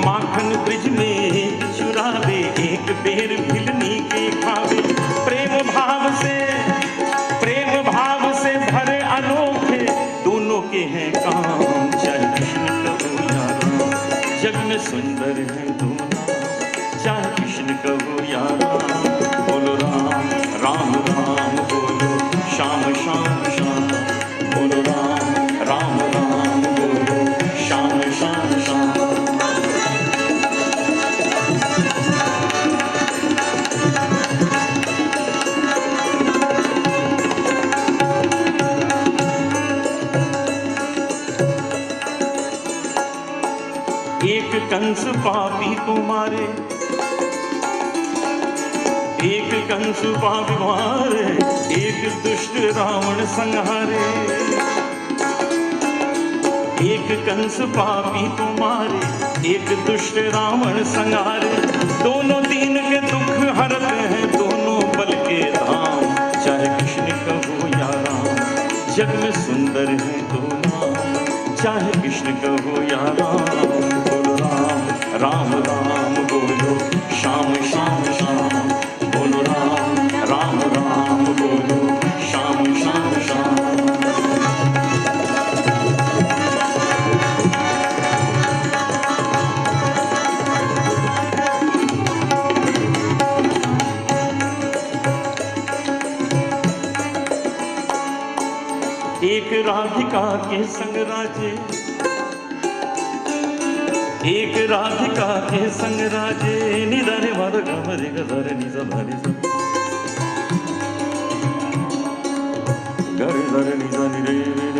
माखन ब्रिज में चुरावे, एक बेर भिलनी के खावे। कंस पापी को मारे, एक कंस पापी मारे, एक दुष्ट रावण संहारे। एक कंस पापी को मारे, एक दुष्ट रावण संहारे। दोनों दीन के दुख हरत हैं, दोनों बल के धाम। चाहे कृष्ण कहो या राम, जग में सुंदर है दो नाम। चाहे कृष्ण कहो या राम, बोलो राम राम राम बोलो, श्याम श्याम श्याम बोलो, राम राम राम बोलो, श्याम श्याम श्याम। एक राधिका के संग राजे, एक राधिका के संग राजे। निधरे मर गमरे गधरे निज धरे गरे धरे निज निरे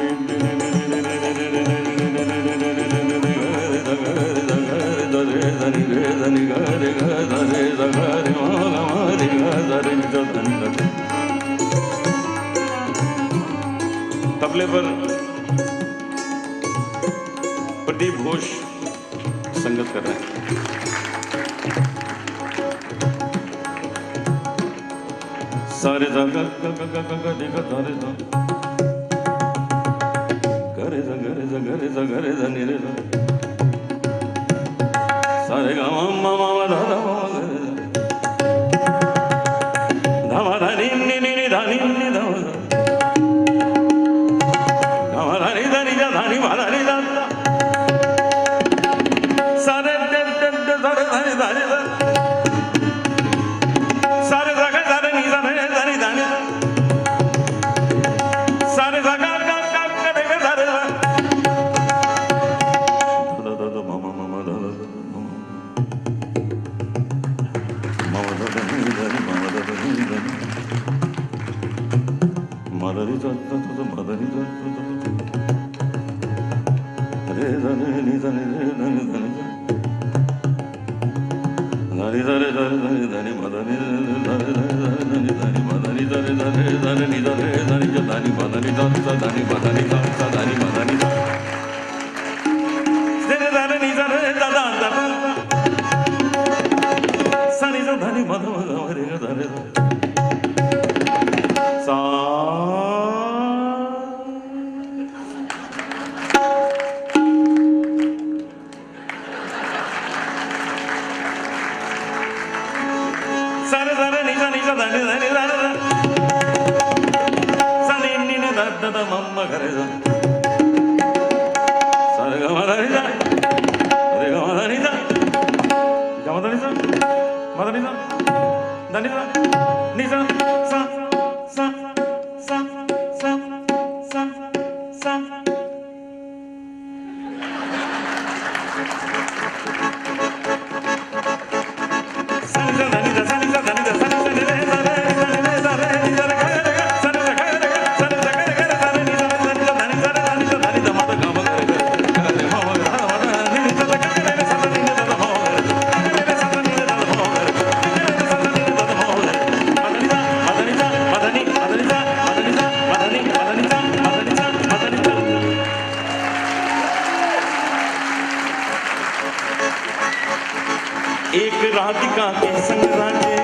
तबले पर प्रदीप घोष संगत कर रहे हैं। सारे जगह सारे गरे धरे सारे गा मामा दादा धामा धानी नी धानी नी धामा धानी धानी जा धानी धानी दादा सारे सारे धानी धानी सारे जगह सारे नी धानी धानी धानी सारे जगह एक राधिका के संग राजे।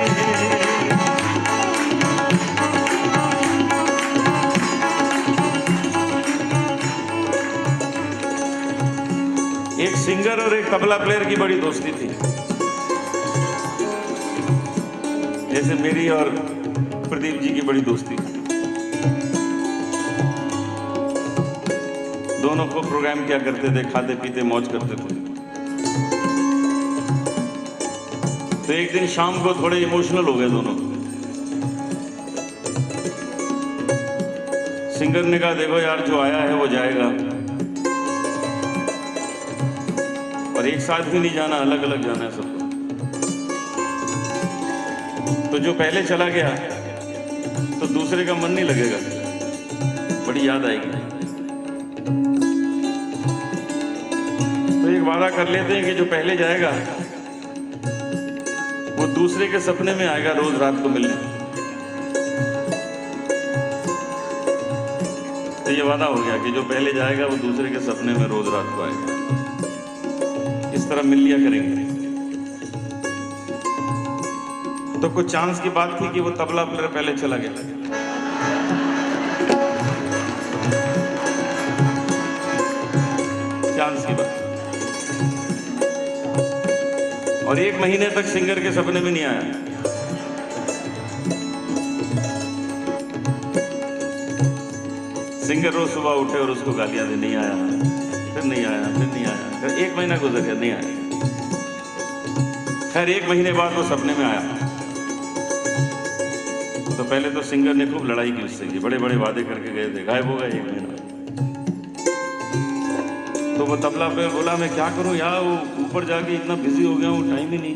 एक सिंगर और एक तबला प्लेयर की बड़ी दोस्ती थी, जैसे मेरी और प्रदीप जी की बड़ी दोस्ती। दोनों को प्रोग्राम किया करते थे, खाते पीते मौज करते थे। तो एक दिन शाम को थोड़े इमोशनल हो गए दोनों। सिंगर ने कहा देखो यार, जो आया है वो जाएगा, और एक साथ भी नहीं जाना, अलग अलग जाना है सबको। तो जो पहले चला गया तो दूसरे का मन नहीं लगेगा, बड़ी याद आएगी। तो एक वादा कर लेते हैं कि जो पहले जाएगा वो दूसरे के सपने में आएगा रोज रात को मिलने। तो ये वादा हो गया कि जो पहले जाएगा वो दूसरे के सपने में रोज रात को आएगा। इस तरह मिल लिया करेंगे। तो कुछ चांस की बात थी कि वो तबला प्लेयर पहले चला गया। चांस की बात। और 1 महीने तक सिंगर के सपने में नहीं आया। सिंगर रोज सुबह उठे और उसको गालियां दे, नहीं आया, फिर नहीं आया, फिर नहीं आया, फिर 1 महीना गुजर गया, नहीं आया। खैर 1 महीने बाद वो सपने में आया। तो पहले तो सिंगर ने खूब लड़ाई की उससे, कि बड़े बड़े वादे करके गए थे, गायब हो गए 1 महीना। तो वो तबला पे बोला मैं क्या करूं यार, वो ऊपर जाके इतना बिजी हो गया हूँ, टाइम ही नहीं।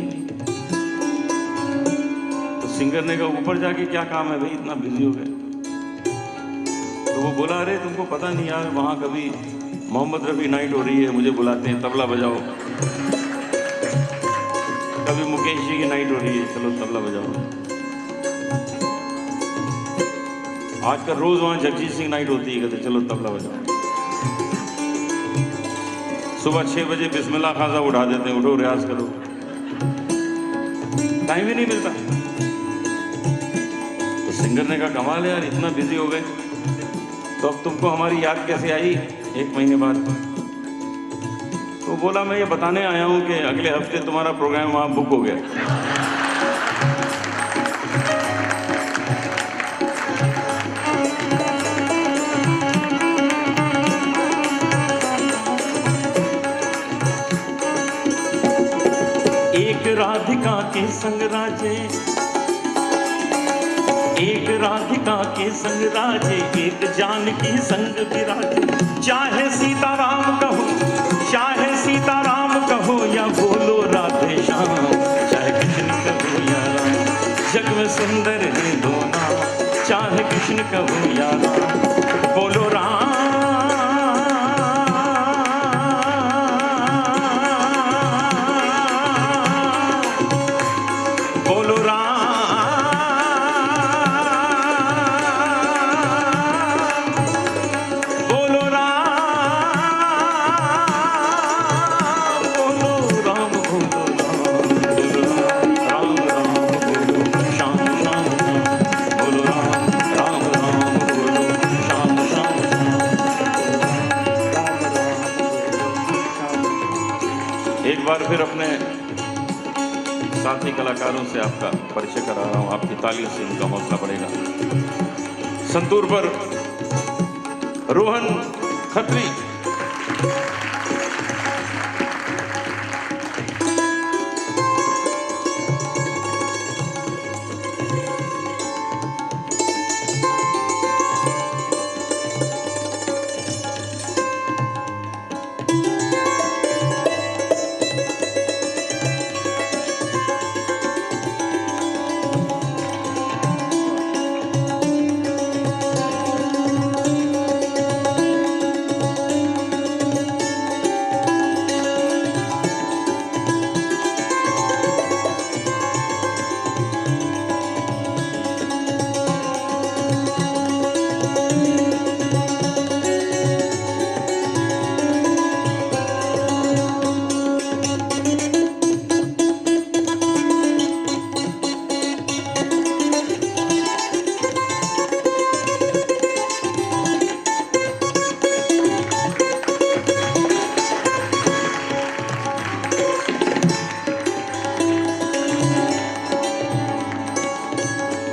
तो सिंगर ने कहा ऊपर जाके क्या काम है भाई, इतना बिजी हो गए। तो वो बोला अरे तुमको पता नहीं यार, वहाँ कभी मोहम्मद रफ़ी नाइट हो रही है, मुझे बुलाते हैं तबला बजाओ। कभी मुकेश जी की नाइट हो रही है, चलो तबला बजाओ। आजकल रोज वहाँ जगजीत सिंह नाइट होती है, कहते चलो तबला बजाओ। सुबह 6 बजे बिस्मिल्लाह खासा उठा देते हैं, उठो रियाज करो। टाइम ही नहीं मिलता। तो सिंगर ने कहा कमाल है यार, इतना बिजी हो गए, तो अब तुमको हमारी याद कैसे आई 1 महीने बाद? तो बोला मैं ये बताने आया हूं कि अगले हफ्ते तुम्हारा प्रोग्राम वहां बुक हो गया। एक राधिका के संग राजे, एक राधिका के संग राजे, एक जानकी संग विराजे। चाहे सीताराम कहो, चाहे सीताराम कहो, या बोलो राधे श्याम, चाहे कृष्ण कहो या राम, जग में सुंदर है दो नाम। चाहे कृष्ण कहो या राम, बोलो राम, बोलो राम, बोलो राम, बोलो राम, बोलो राम, राम राम बोलो, श्याम श्याम श्याम, बोलो राम, राम राम बोलो, श्याम श्याम श्याम। एक बार फिर अपने साथी कलाकारों से आपका परिचय करा रहा हूं, आपकी तालियों से इनका हौसला बढ़ेगा। संतूर पर रोहन खत्री,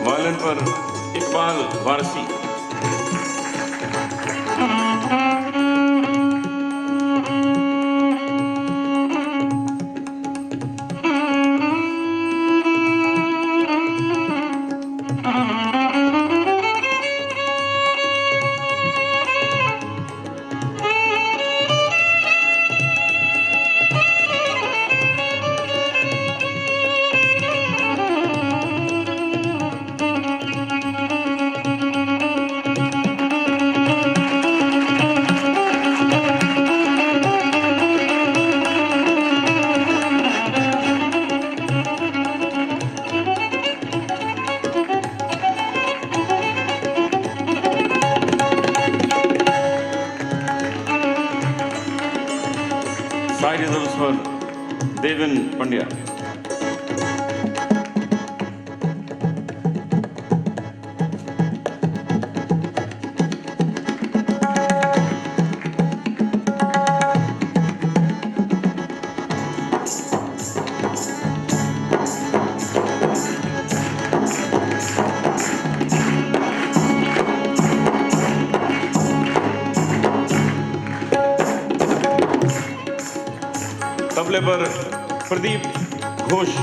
वायलिन पर इकबाल वारसी। ट्रांसफर देवेन पंड्या। तबले पर प्रदीप घोष।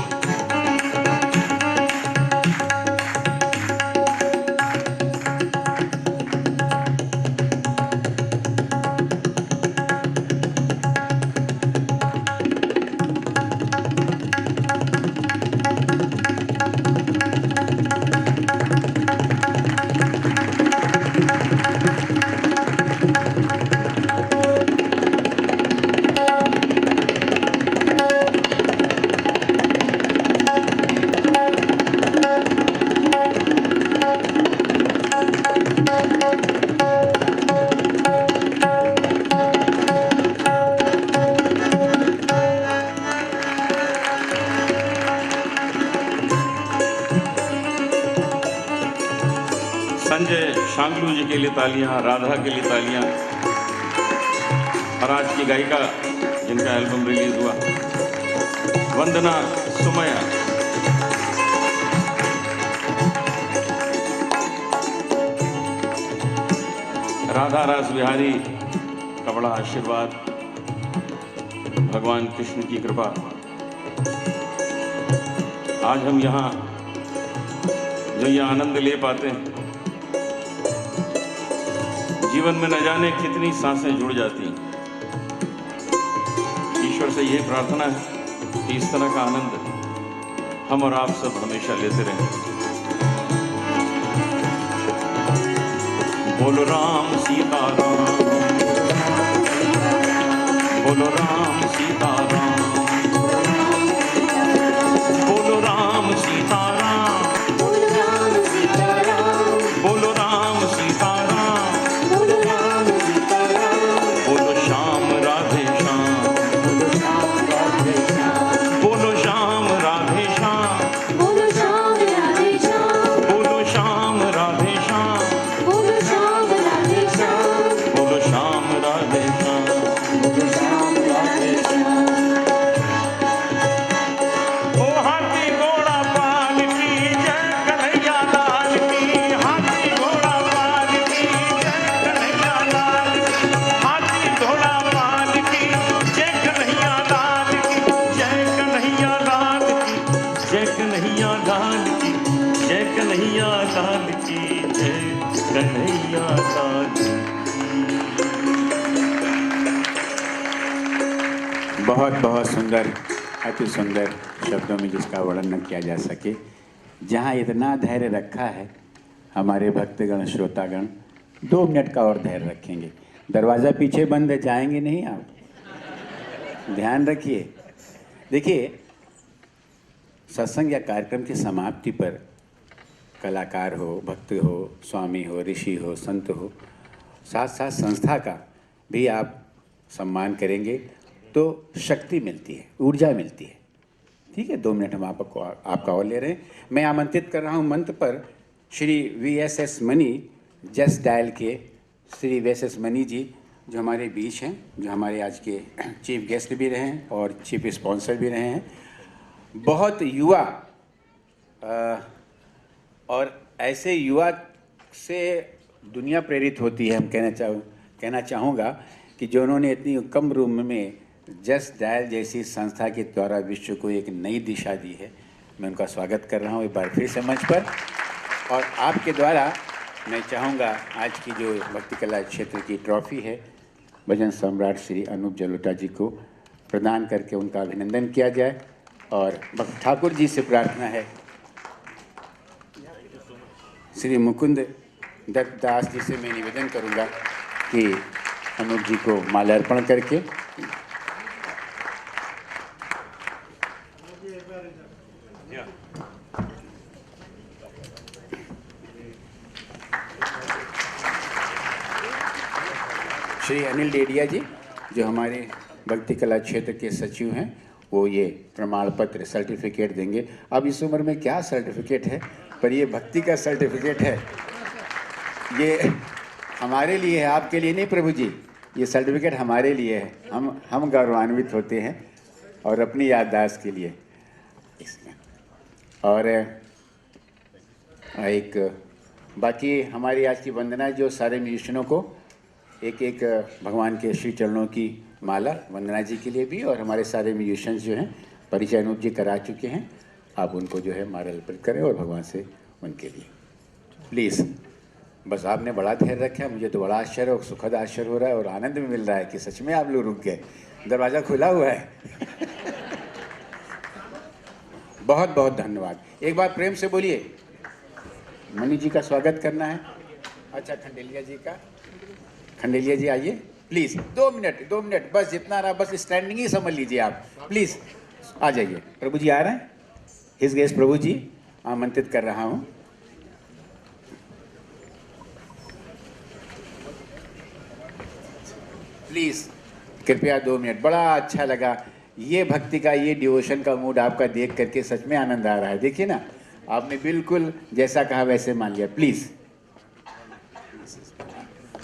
संजय शांगलू जी के लिए तालियां, राधा के लिए तालियां। और आज की गायिका जिनका एल्बम रिलीज हुआ, वंदना सुमया। राधा रास बिहारी का बड़ा आशीर्वाद, भगवान कृष्ण की कृपा। आज हम यहाँ जो ये आनंद ले पाते हैं, जीवन में न जाने कितनी सांसें जुड़ जाती हैं। ईश्वर से यही प्रार्थना है कि इस तरह का आनंद हम और आप सब हमेशा लेते रहें। बोलो राम सीताराम, बोलो राम सीताराम, बोलो राम सीताराम, बोलो राम सीताराम, बोलो राम सीताराम, बोलो राम सीताराम, बोलो श्याम राधे श्याम, बोलो श्याम राधे श्याम, बोलो श्याम राधे श्याम, बोलो श्याम राधे श्याम, बोलो श्याम राधे श्याम, बोलो श्याम राधे श्याम, बोलो श्याम राधे श्याम, बोलो श्याम राधे श्याम। ओ हाथी घोड़ा पाल की जय कन्हैया लाल की, हाथी घोड़ा पाल की जय कन्हैया लाल की, हाथी घोड़ा पाल की जय कन्हैया लाल की, जय कन्हैया लाल की, जय कन्हैया लाल की, जय कन्हैया लाल की, जय कन्हैया लाल की। बहुत बहुत सुंदर, अति सुंदर शब्दों में जिसका वर्णन न किया जा सके। जहाँ इतना धैर्य रखा है हमारे भक्तगण, श्रोतागण, 2 मिनट का और धैर्य रखेंगे। दरवाज़ा पीछे बंद है, जाएंगे नहीं आप, ध्यान रखिए। देखिए, सत्संग या कार्यक्रम की समाप्ति पर कलाकार हो, भक्त हो, स्वामी हो, ऋषि हो, संत हो, साथ साथ संस्था का भी आप सम्मान करेंगे तो शक्ति मिलती है, ऊर्जा मिलती है। ठीक है, 2 मिनट हम आपका और ले रहे हैं। मैं आमंत्रित कर रहा हूँ मंच पर Shri VSS money, just dial के श्री VSS मनी जी, जो हमारे बीच हैं, जो हमारे आज के चीफ गेस्ट भी रहे हैं और चीफ स्पॉन्सर भी रहे हैं। बहुत युवा और ऐसे युवा से दुनिया प्रेरित होती है। हम कहना चाहूँगा कि जो उन्होंने इतनी कम उम्र में जस्ट डायल जैसी संस्था के द्वारा विश्व को एक नई दिशा दी है, मैं उनका स्वागत कर रहा हूँ एक बार फिर से मंच पर। और आपके द्वारा मैं चाहूँगा आज की जो भक्ति कला क्षेत्र की ट्रॉफी है, भजन सम्राट श्री अनूप जलोटा जी को प्रदान करके उनका अभिनंदन किया जाए। और भक्त ठाकुर जी से प्रार्थना है, श्री मुकुंद दत्त दास जी से मैं निवेदन करूँगा कि अनूप जी को माल्यार्पण करके श्री अनिल डेडिया जी, जो हमारे भक्ति कला क्षेत्र के सचिव हैं, वो ये प्रमाण पत्र सर्टिफिकेट देंगे। अब इस उम्र में क्या सर्टिफिकेट है, पर ये भक्ति का सर्टिफिकेट है। ये हमारे लिए है, आपके लिए नहीं प्रभु जी। ये सर्टिफिकेट हमारे लिए है, हम गौरवान्वित होते हैं और अपनी याददाश्त के लिए इसमें। और एक बाकी हमारी आज की वंदना जो सारे म्यूजिशियनों को एक भगवान के श्री चरणों की माला वंदना जी के लिए भी, और हमारे सारे म्यूजिशियंस जो हैं परिचय अनूप जी करा चुके हैं, आप उनको जो है माला अर्पित करें और भगवान से उनके लिए प्लीज़। बस आपने बड़ा धैर्य रखा है, मुझे तो बड़ा आश्चर्य और सुखद आश्चर्य हो रहा है और आनंद भी मिल रहा है कि सच में आप लोग रुक गए, दरवाज़ा खुला हुआ है। बहुत बहुत धन्यवाद। एक बार प्रेम से बोलिए, मणि जी का स्वागत करना है। अच्छा, खंडेलिया जी का, खंडेलिया जी आइए प्लीज़। 2 मिनट बस, जितना रहा बस स्टैंडिंग ही समझ लीजिए आप, प्लीज़ आ जाइए। प्रभु जी आ रहे हैं, हिज गेस्ट प्रभु जी आमंत्रित कर रहा हूँ। प्लीज़ कृपया 2 मिनट। बड़ा अच्छा लगा ये भक्ति का, ये डिवोशन का मूड आपका देख करके सच में आनंद आ रहा है। देखिए ना, आपने बिल्कुल जैसा कहा वैसे मान लिया। Please.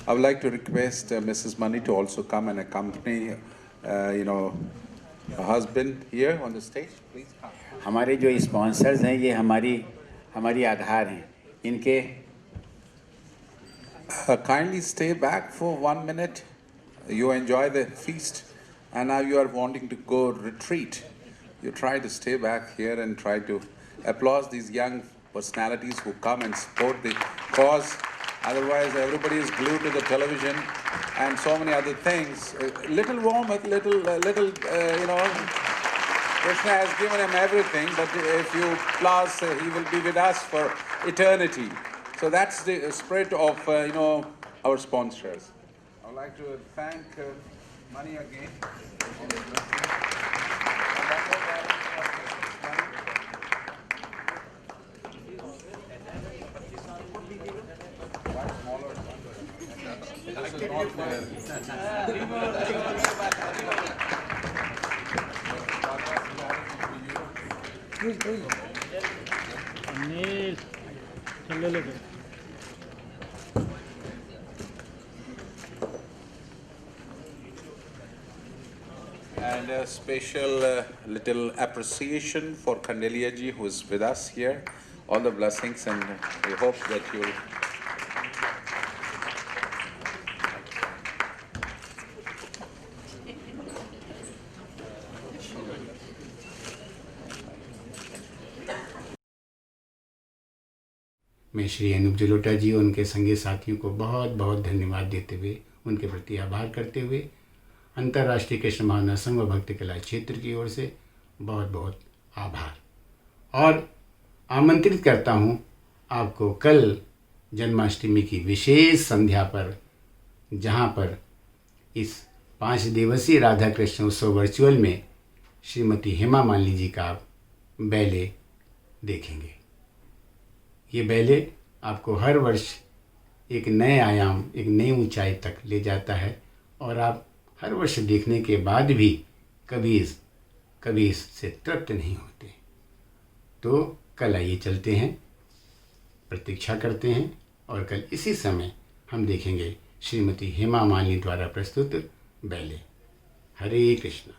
I would like to request Mrs. Mani to also come and accompany, her husband here on the stage. Please come. हमारे जो स्पॉन्सर्स हैं ये हमारी आधार हैं, इनके Kindly stay back for 1 minute. You enjoy the feast, and now you are wanting to go retreat. You try to stay back here and try to applaud these young personalities who come and support the cause. Otherwise, everybody is glued to the television and so many other things. Little warmth, Krishna has given him everything, but if you plus, he will be with us for eternity. So that's the spirit of, our sponsors. I would like to thank Mani again. And a special little appreciation for Khandelia ji, who is with us here. All the blessings, and we hope that you'll. मैं श्री अनूप जलोटा जी और उनके संगी साथियों को बहुत बहुत धन्यवाद देते हुए, उनके प्रति आभार करते हुए, अंतर्राष्ट्रीय कृष्ण भावना संघ व भक्ति कला क्षेत्र की ओर से बहुत बहुत आभार, और आमंत्रित करता हूँ आपको कल जन्माष्टमी की विशेष संध्या पर, जहाँ पर इस 5 दिवसीय राधा कृष्ण उत्सव वर्चुअल में श्रीमती हेमा मालिनी जी का आप बैले देखेंगे। ये बैले आपको हर वर्ष एक नए आयाम, एक नई ऊंचाई तक ले जाता है, और आप हर वर्ष देखने के बाद भी कभी इससे तृप्त नहीं होते। तो कल आइए चलते हैं, प्रतीक्षा करते हैं, और कल इसी समय हम देखेंगे श्रीमती हेमा मालिनी द्वारा प्रस्तुत बैले। हरे कृष्णा।